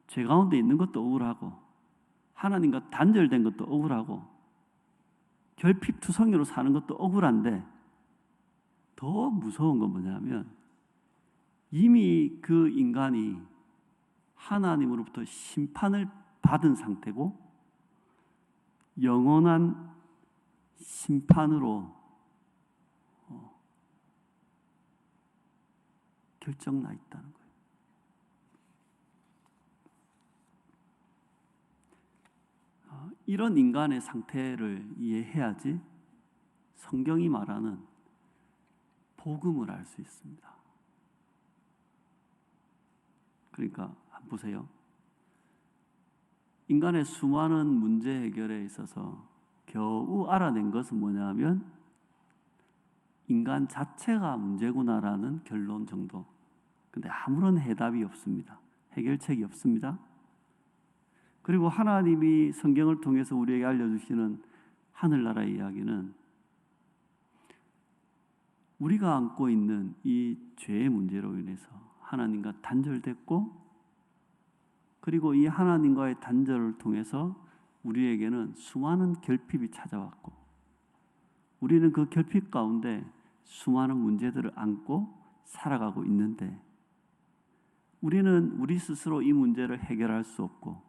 A: 죄 가운데 있는 것도 억울하고 하나님과 단절된 것도 억울하고 결핍투성이로 사는 것도 억울한데, 더 무서운 건 뭐냐면 이미 그 인간이 하나님으로부터 심판을 받은 상태고 영원한 심판으로 결정나 있다는 거예요. 이런 인간의 상태를 이해해야지 성경이 말하는 복음을 알 수 있습니다. 그러니까 한번 보세요. 인간의 수많은 문제 해결에 있어서 겨우 알아낸 것은 뭐냐면 인간 자체가 문제구나라는 결론 정도. 근데 아무런 해답이 없습니다. 해결책이 없습니다. 그리고 하나님이 성경을 통해서 우리에게 알려주시는 하늘나라의 이야기는 우리가 안고 있는 이 죄의 문제로 인해서 하나님과 단절됐고, 그리고 이 하나님과의 단절을 통해서 우리에게는 수많은 결핍이 찾아왔고, 우리는 그 결핍 가운데 수많은 문제들을 안고 살아가고 있는데, 우리는 우리 스스로 이 문제를 해결할 수 없고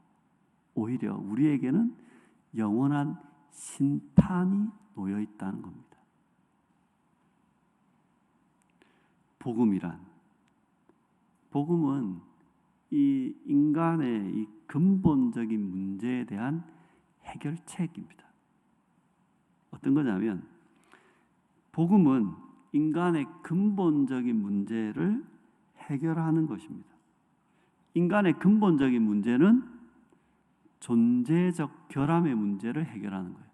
A: 오히려 우리에게는 영원한 심판이 놓여 있다는 겁니다. 복음은 이 인간의 이 근본적인 문제에 대한 해결책입니다. 어떤 거냐면 복음은 인간의 근본적인 문제를 해결하는 것입니다. 인간의 근본적인 문제는 존재적 결함의 문제를 해결하는 거예요.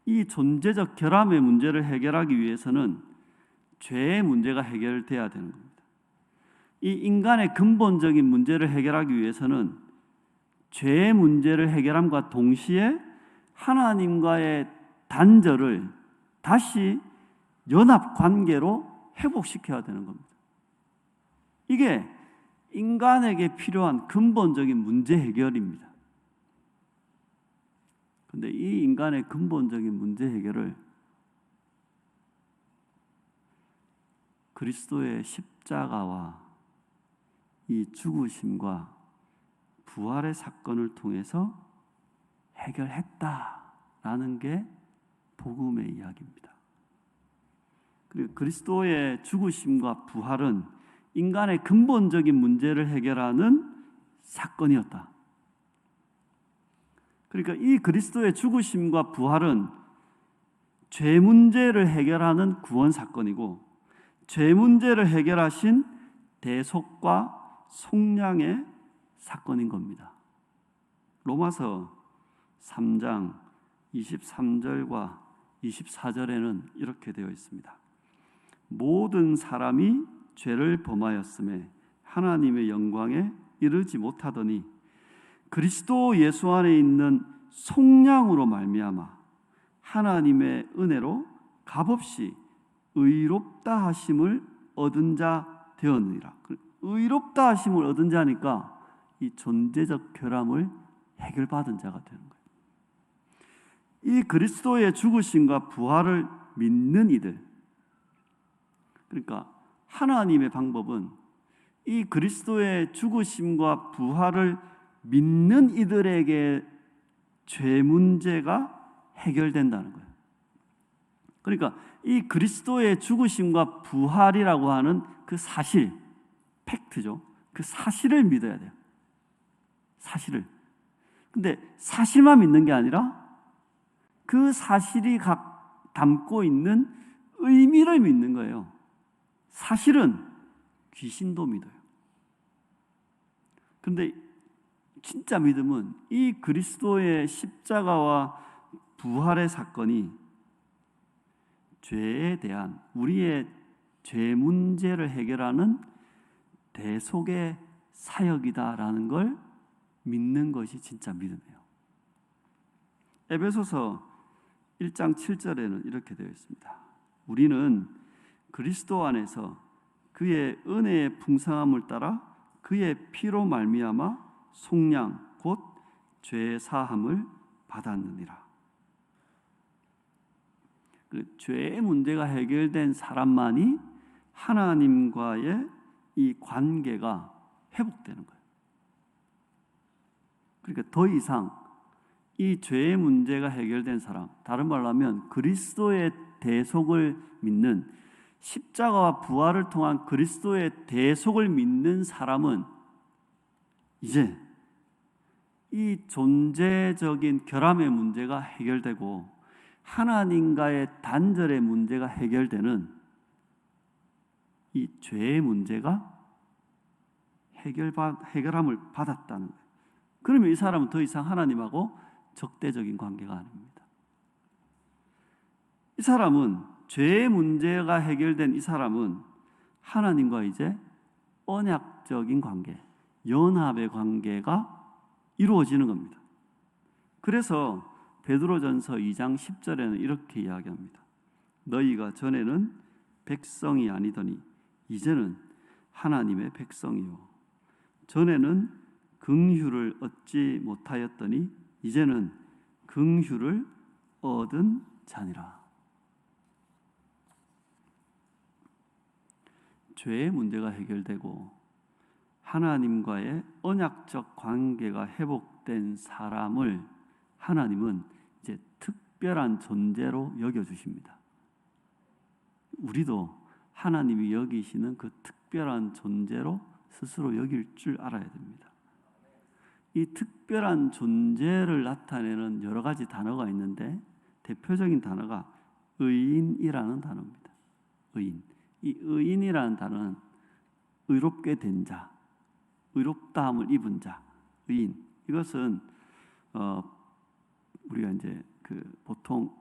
A: 이 존재적 결함의 문제를 해결하기 위해서는 죄의 문제가 해결돼야 되는 겁니다. 이 인간의 근본적인 문제를 해결하기 위해서는 죄의 문제를 해결함과 동시에 하나님과의 단절을 다시 연합 관계로 회복시켜야 되는 겁니다. 이게 인간에게 필요한 근본적인 문제 해결입니다. 그런데 이 인간의 근본적인 문제 해결을 그리스도의 십자가와 이 죽으심과 부활의 사건을 통해서 해결했다라는 게 복음의 이야기입니다. 그리고 그리스도의 죽으심과 부활은 인간의 근본적인 문제를 해결하는 사건이었다. 그러니까 이 그리스도의 죽으심과 부활은 죄 문제를 해결하는 구원 사건이고, 죄 문제를 해결하신 대속과 속량의 사건인 겁니다. 로마서 3장 23절과 24절에는 이렇게 되어 있습니다. 모든 사람이 죄를 범하였음에 하나님의 영광에 이르지 못하더니 그리스도 예수 안에 있는 속량으로 말미암아 하나님의 은혜로 값없이 의롭다 하심을 얻은 자 되었느니라. 의롭다 하심을 얻은 자니까 이 존재적 결함을 해결받은 자가 되는 거예요. 이 그리스도의 죽으심과 부활을 믿는 이들, 그러니까 하나님의 방법은 이 그리스도의 죽으심과 부활을 믿는 이들에게 죄 문제가 해결된다는 거예요. 그러니까 이 그리스도의 죽으심과 부활이라고 하는 그 사실, 팩트죠. 그 사실을 믿어야 돼요. 사실을. 근데 사실만 믿는 게 아니라 그 사실이 담고 있는 의미를 믿는 거예요. 사실은 귀신도 믿어요. 그런데 진짜 믿음은 이 그리스도의 십자가와 부활의 사건이 죄에 대한 우리의 죄 문제를 해결하는 대속의 사역이다라는 걸 믿는 것이 진짜 믿음이에요. 에베소서 1장 7절에는 이렇게 되어 있습니다. 우리는 그리스도 안에서 그의 은혜의 풍성함을 따라 그의 피로 말미암아 속량 곧 죄 사함을 받았느니라. 죄의 문제가 해결된 사람만이 하나님과의 이 관계가 회복되는 거예요. 그러니까 더 이상 이 죄의 문제가 해결된 사람, 다른 말로 하면 그리스도의 대속을 믿는, 십자가와 부활을 통한 그리스도의 대속을 믿는 사람은 이제 이 존재적인 결함의 문제가 해결되고 하나님과의 단절의 문제가 해결되는 이 죄의 문제가 해결함을 받았다는 거예요. 그러면 이 사람은 더 이상 하나님하고 적대적인 관계가 아닙니다. 이 사람은, 죄의 문제가 해결된 이 사람은 하나님과 이제 언약적인 관계, 연합의 관계가 이루어지는 겁니다. 그래서 베드로전서 2장 10절에는 이렇게 이야기합니다. 너희가 전에는 백성이 아니더니 이제는 하나님의 백성이요, 전에는 긍휼을 얻지 못하였더니 이제는 긍휼을 얻은 자니라. 죄의 문제가 해결되고 하나님과의 언약적 관계가 회복된 사람을 하나님은 이제 특별한 존재로 여겨주십니다. 우리도 하나님이 여기시는 그 특별한 존재로 스스로 여길 줄 알아야 됩니다. 이 특별한 존재를 나타내는 여러 가지 단어가 있는데 대표적인 단어가 의인이라는 단어입니다. 의인. 이 의인이라는 단어는 의롭게 된 자, 의롭다함을 입은 자, 의인. 이것은 우리가 이제 보통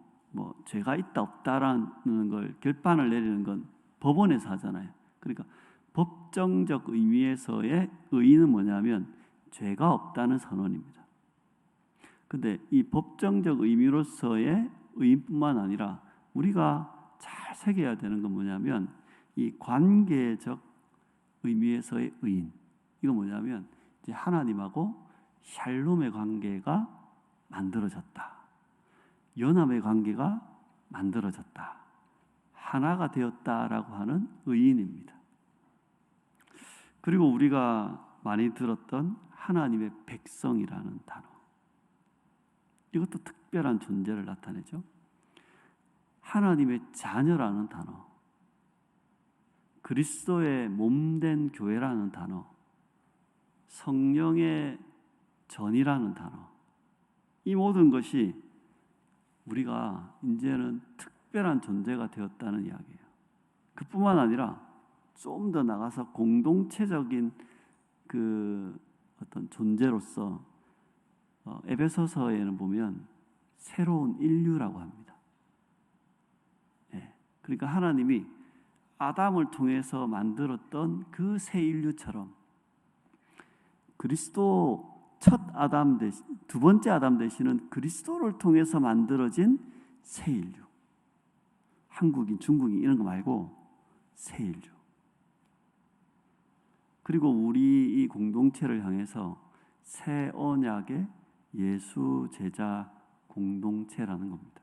A: 죄가 있다 없다라는 걸 결판을 내리는 건 법원에서 하잖아요. 그러니까 법정적 의미에서의 의인은 뭐냐면 죄가 없다는 선언입니다. 근데 이 법정적 의미로서의 의인뿐만 아니라 우리가 잘 새겨야 되는 건 뭐냐면 이 관계적 의미에서의 의인. 이건 뭐냐면 이제 하나님하고 샬롬의 관계가 만들어졌다. 연합의 관계가 만들어졌다. 하나가 되었다라고 하는 의인입니다. 그리고 우리가 많이 들었던 하나님의 백성이라는 단어. 이것도 특별한 존재를 나타내죠. 하나님의 자녀라는 단어. 그리스도의 몸된 교회라는 단어. 성령의 전이라는 단어. 이 모든 것이 우리가 이제는 특별한 존재가 되었다는 이야기예요. 그뿐만 아니라 좀 더 나가서 공동체적인 어떤 존재로서 에베소서에는 보면 새로운 인류라고 합니다. 그러니까 하나님이 아담을 통해서 만들었던 그 새 인류처럼 그리스도 첫 아담 대신, 두 번째 아담 대신은 그리스도를 통해서 만들어진 새 인류. 한국인, 중국인 이런 거 말고 새 인류. 그리고 우리 이 공동체를 향해서 새 언약의 예수 제자 공동체라는 겁니다.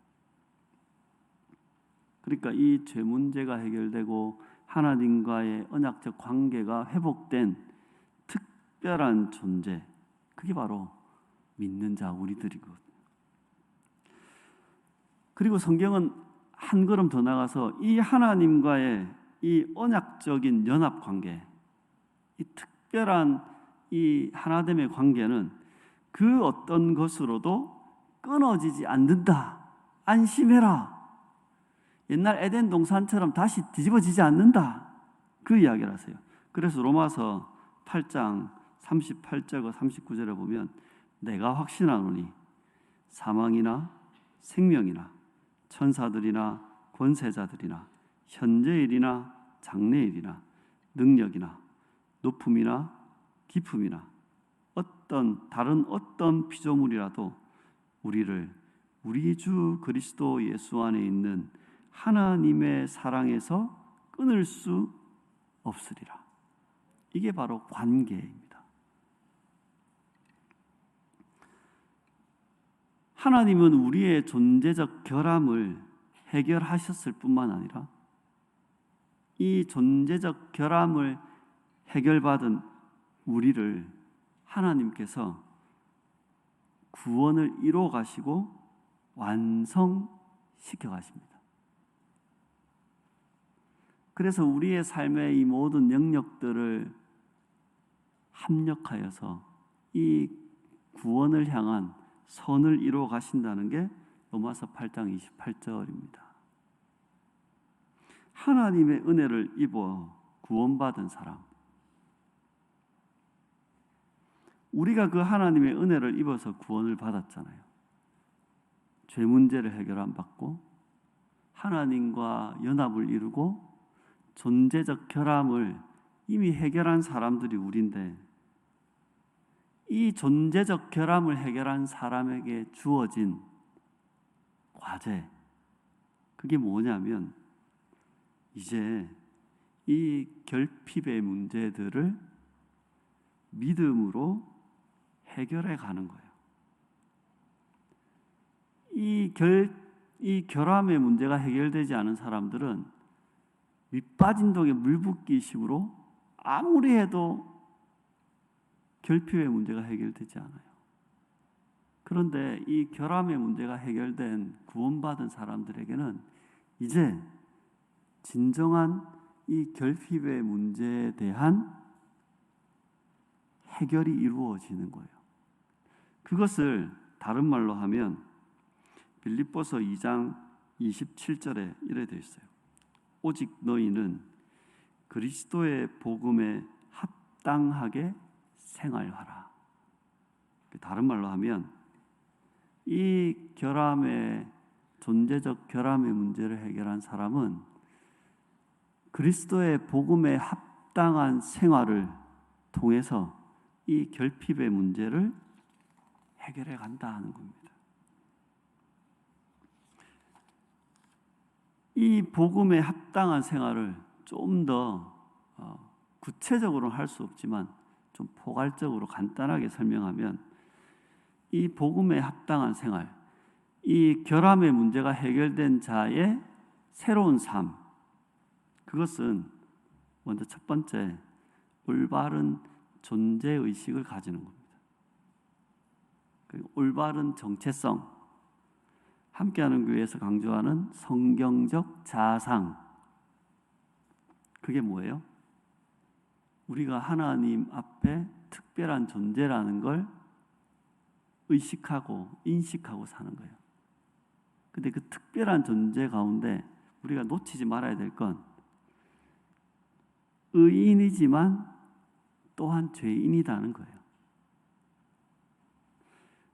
A: 그러니까 이 죄 문제가 해결되고 하나님과의 언약적 관계가 회복된 특별한 존재, 그게 바로 믿는 자 우리들이거든요. 그리고 성경은 한 걸음 더 나가서 이 하나님과의 이 언약적인 연합 관계, 이 특별한 이 하나됨의 관계는 그 어떤 것으로도 끊어지지 않는다. 안심해라. 옛날 에덴 동산처럼 다시 뒤집어지지 않는다. 그 이야기를 하세요. 그래서 로마서 8장 38절과 39절에 보면 내가 확신하노니 사망이나 생명이나 천사들이나 권세자들이나 현재일이나 장래일이나 능력이나 높음이나 깊음이나 다른 어떤 피조물이라도 우리를 우리 주 그리스도 예수 안에 있는 하나님의 사랑에서 끊을 수 없으리라. 이게 바로 관계입니다. 하나님은 우리의 존재적 결함을 해결하셨을 뿐만 아니라 이 존재적 결함을 해결받은 우리를 하나님께서 구원을 이루어 가시고 완성시켜 가십니다. 그래서 우리의 삶의 이 모든 영역들을 합력하여서 이 구원을 향한 선을 이루어 가신다는 게 로마서 8장 28절입니다. 하나님의 은혜를 입어 구원받은 사람, 우리가 그 하나님의 은혜를 입어서 구원을 받았잖아요. 죄 문제를 해결 안 받고 하나님과 연합을 이루고 존재적 결함을 이미 해결한 사람들이 우리인데, 이 존재적 결함을 해결한 사람에게 주어진 과제, 그게 뭐냐면 이제 이 결핍의 문제들을 믿음으로 해결해 가는 거예요. 이 결함의 문제가 해결되지 않은 사람들은 밑빠진 독에 물 붓기식으로 아무리 해도 결핍의 문제가 해결되지 않아요. 그런데 이 결함의 문제가 해결된 구원받은 사람들에게는 이제 진정한 이 결핍의 문제에 대한 해결이 이루어지는 거예요. 그것을 다른 말로 하면 빌립보서 2장 27절에 이래 되어 있어요. 오직 너희는 그리스도의 복음에 합당하게 생활하라. 다른 말로 하면 이 결함의 존재적 결함의 문제를 해결한 사람은 그리스도의 복음에 합당한 생활을 통해서 이 결핍의 문제를 해결해 간다 하는 겁니다. 이 복음에 합당한 생활을 좀 더 구체적으로는 할 수 없지만 좀 포괄적으로 간단하게 설명하면, 이 복음에 합당한 생활, 이 결함의 문제가 해결된 자의 새로운 삶, 그것은 먼저 첫 번째 올바른 존재의식을 가지는 겁니다. 그리고 올바른 정체성, 함께하는 교회에서 강조하는 성경적 자상, 그게 뭐예요? 우리가 하나님 앞에 특별한 존재라는 걸 의식하고 인식하고 사는 거예요. 근데 그 특별한 존재 가운데 우리가 놓치지 말아야 될 건 의인이지만 또한 죄인이라는 거예요.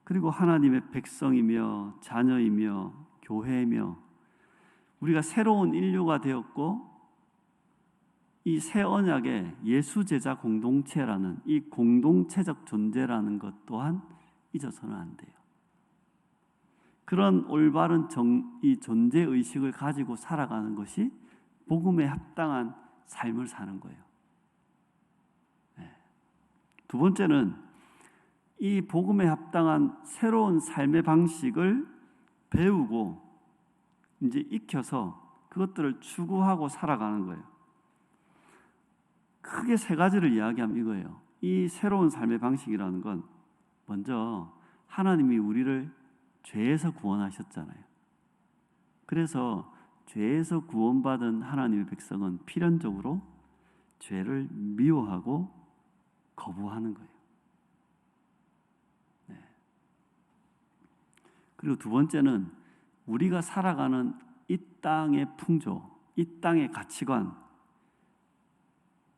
A: 그리고 하나님의 백성이며 자녀이며 교회이며 우리가 새로운 인류가 되었고, 이 새 언약의 예수 제자 공동체라는 이 공동체적 존재라는 것 또한 잊어서는 안 돼요. 그런 올바른 이 존재 의식을 가지고 살아가는 것이 복음에 합당한 삶을 사는 거예요. 두 번째는 이 복음에 합당한 새로운 삶의 방식을 배우고 이제 익혀서 그것들을 추구하고 살아가는 거예요. 크게 세 가지를 이야기하면 이거예요. 이 새로운 삶의 방식이라는 건 먼저 하나님이 우리를 죄에서 구원하셨잖아요. 그래서 죄에서 구원받은 하나님의 백성은 필연적으로 죄를 미워하고 거부하는 거예요. 그리고 두 번째는 우리가 살아가는 이 땅의 풍조, 이 땅의 가치관,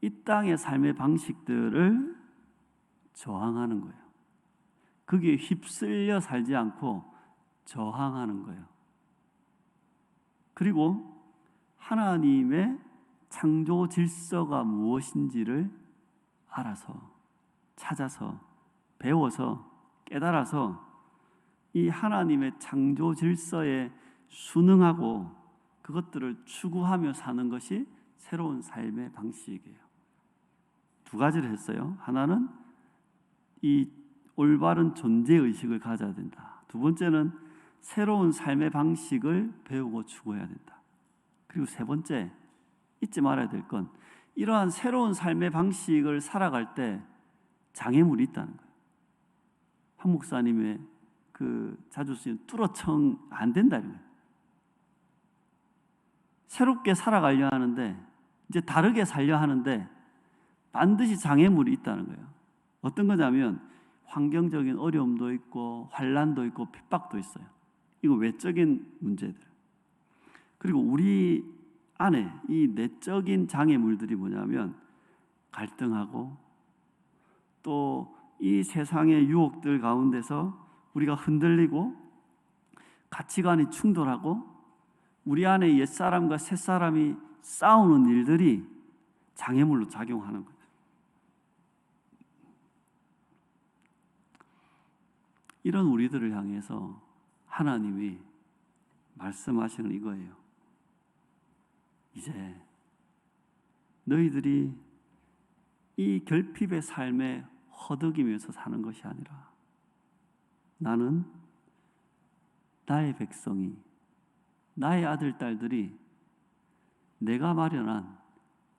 A: 이 땅의 삶의 방식들을 저항하는 거예요. 거기에 휩쓸려 살지 않고 저항하는 거예요. 그리고 하나님의 창조 질서가 무엇인지를 알아서, 찾아서, 배워서, 깨달아서 이 하나님의 창조 질서에 순응하고 그것들을 추구하며 사는 것이 새로운 삶의 방식이에요. 두 가지를 했어요. 하나는 이 올바른 존재의식을 가져야 된다. 두 번째는 새로운 삶의 방식을 배우고 추구해야 된다. 그리고 세 번째, 잊지 말아야 될 건 이러한 새로운 삶의 방식을 살아갈 때 장애물이 있다는 거예요. 한 목사님의 자주 쓰이는 뚫어청 안 된다 이거예요. 새롭게 살아가려 하는데, 이제 다르게 살려 하는데 반드시 장애물이 있다는 거예요. 어떤 거냐면 환경적인 어려움도 있고 환난도 있고 핍박도 있어요. 이거 외적인 문제들. 그리고 우리 안에 이 내적인 장애물들이 뭐냐면 갈등하고, 또 이 세상의 유혹들 가운데서 우리가 흔들리고 가치관이 충돌하고 우리 안에 옛사람과 새사람이 싸우는 일들이 장애물로 작용하는 거예요. 이런 우리들을 향해서 하나님이 말씀하시는 이거예요. 이제 너희들이 이 결핍의 삶에 허덕이면서 사는 것이 아니라 나는 나의 백성이, 나의 아들, 딸들이 내가 마련한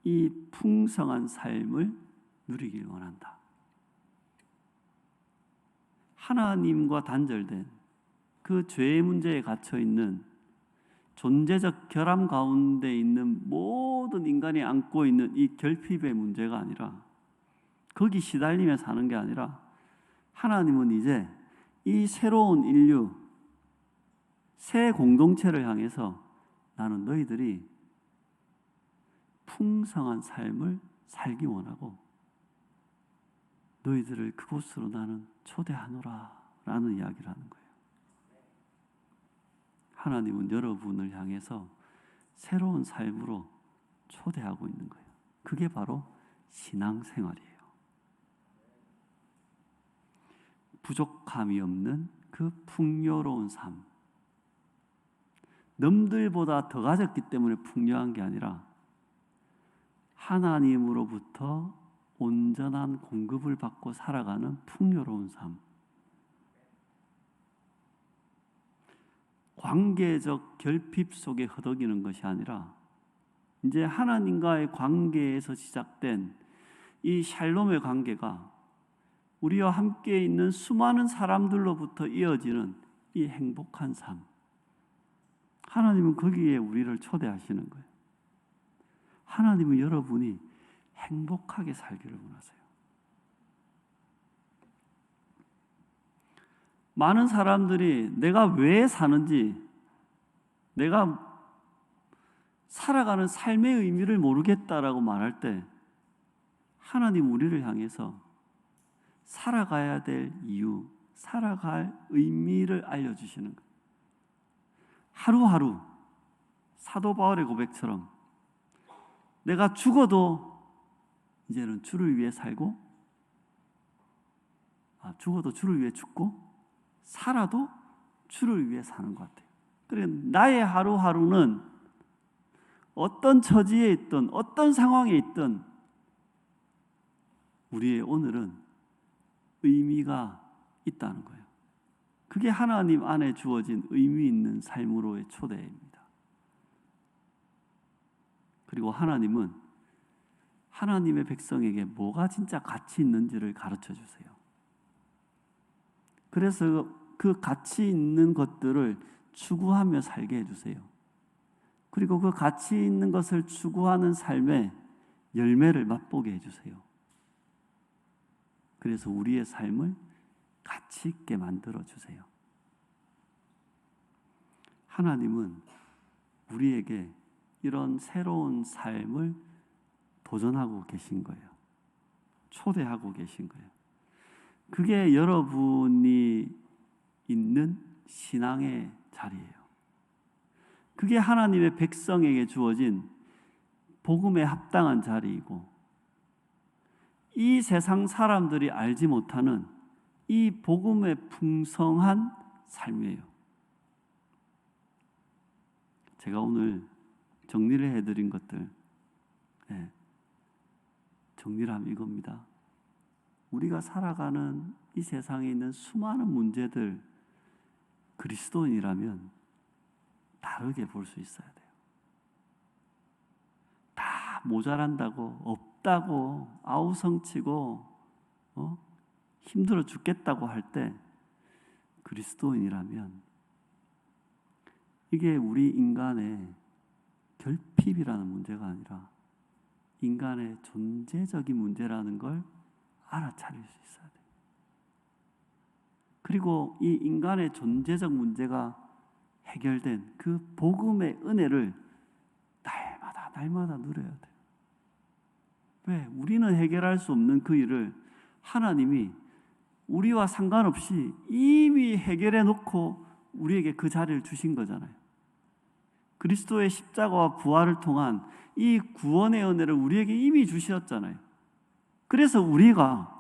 A: 이 풍성한 삶을 누리길 원한다. 하나님과 단절된 그 죄의 문제에 갇혀 있는 존재적 결함 가운데 있는 모든 인간이 안고 있는 이 결핍의 문제가 아니라, 거기 시달리며 사는 게 아니라, 하나님은 이제 이 새로운 인류, 새 공동체를 향해서 나는 너희들이 풍성한 삶을 살기 원하고 너희들을 그곳으로 나는 초대하노라 라는 이야기를 하는 거예요. 하나님은 여러분을 향해서 새로운 삶으로 초대하고 있는 거예요. 그게 바로 신앙생활이에요. 부족함이 없는 그 풍요로운 삶. 남들보다 더 가졌기 때문에 풍요한 게 아니라 하나님으로부터 온전한 공급을 받고 살아가는 풍요로운 삶. 관계적 결핍 속에 허덕이는 것이 아니라 이제 하나님과의 관계에서 시작된 이 샬롬의 관계가 우리와 함께 있는 수많은 사람들로부터 이어지는 이 행복한 삶. 하나님은 거기에 우리를 초대하시는 거예요. 하나님은 여러분이 행복하게 살기를 원하세요. 많은 사람들이 내가 왜 사는지, 내가 살아가는 삶의 의미를 모르겠다라고 말할 때 하나님 우리를 향해서 살아가야 될 이유, 살아갈 의미를 알려주시는 거예요. 하루하루 사도 바울의 고백처럼 내가 죽어도 이제는 주를 위해 살고, 죽어도 주를 위해 죽고 살아도 주를 위해 사는 것 같아요. 그래, 나의 하루하루는 어떤 처지에 있든 어떤 상황에 있든 우리의 오늘은 의미가 있다는 거예요. 그게 하나님 안에 주어진 의미 있는 삶으로의 초대입니다. 그리고 하나님은 하나님의 백성에게 뭐가 진짜 가치 있는지를 가르쳐 주세요. 그래서 그 가치 있는 것들을 추구하며 살게 해주세요. 그리고 그 가치 있는 것을 추구하는 삶의 열매를 맛보게 해주세요. 그래서 우리의 삶을 가치 있게 만들어 주세요. 하나님은 우리에게 이런 새로운 삶을 도전하고 계신 거예요. 초대하고 계신 거예요. 그게 여러분이 있는 신앙의 자리예요. 그게 하나님의 백성에게 주어진 복음에 합당한 자리이고, 이 세상 사람들이 알지 못하는 이 복음의 풍성한 삶이에요. 제가 오늘 정리를 해드린 것들, 정리를 하면 이겁니다. 우리가 살아가는 이 세상에 있는 수많은 문제들, 그리스도인이라면 다르게 볼 수 있어야 돼요. 다 모자란다고, 없다고, 아우성치고 힘들어 죽겠다고 할 때 그리스도인이라면 이게 우리 인간의 결핍이라는 문제가 아니라 인간의 존재적인 문제라는 걸 알아차릴 수 있어야 돼요. 그리고 이 인간의 존재적 문제가 해결된 그 복음의 은혜를 날마다 누려야 돼요. 왜? 우리는 해결할 수 없는 그 일을 하나님이 우리와 상관없이 이미 해결해 놓고 우리에게 그 자리를 주신 거잖아요. 그리스도의 십자가와 부활을 통한 이 구원의 은혜를 우리에게 이미 주셨잖아요. 그래서 우리가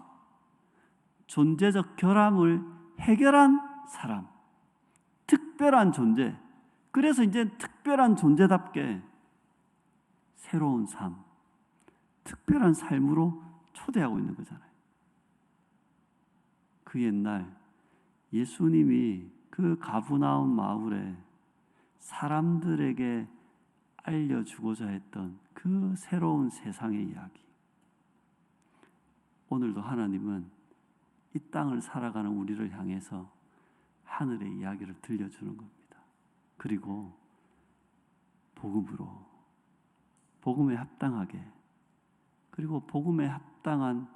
A: 존재적 결함을 해결한 사람, 특별한 존재, 그래서 이제 특별한 존재답게 새로운 삶, 특별한 삶으로 초대하고 있는 거잖아요. 그 옛날 예수님이 그 가브나움 마을에 사람들에게 알려주고자 했던 그 새로운 세상의 이야기. 오늘도 하나님은 이 땅을 살아가는 우리를 향해서 하늘의 이야기를 들려주는 겁니다. 그리고 복음으로, 복음에 합당하게, 그리고 복음에 합당한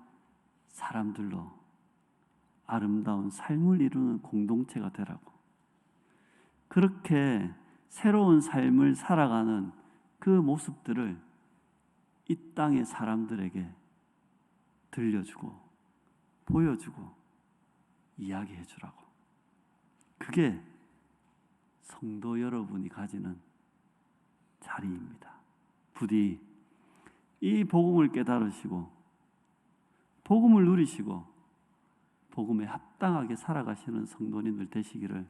A: 사람들로 아름다운 삶을 이루는 공동체가 되라고. 그렇게 새로운 삶을 살아가는 그 모습들을 이 땅의 사람들에게 들려주고 보여주고 이야기해 주라고. 그게 성도 여러분이 가지는 자리입니다. 부디 이 복음을 깨달으시고 복음을 누리시고 복음에 합당하게 살아가시는 성도님들 되시기를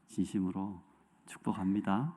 A: 진심으로 축복합니다.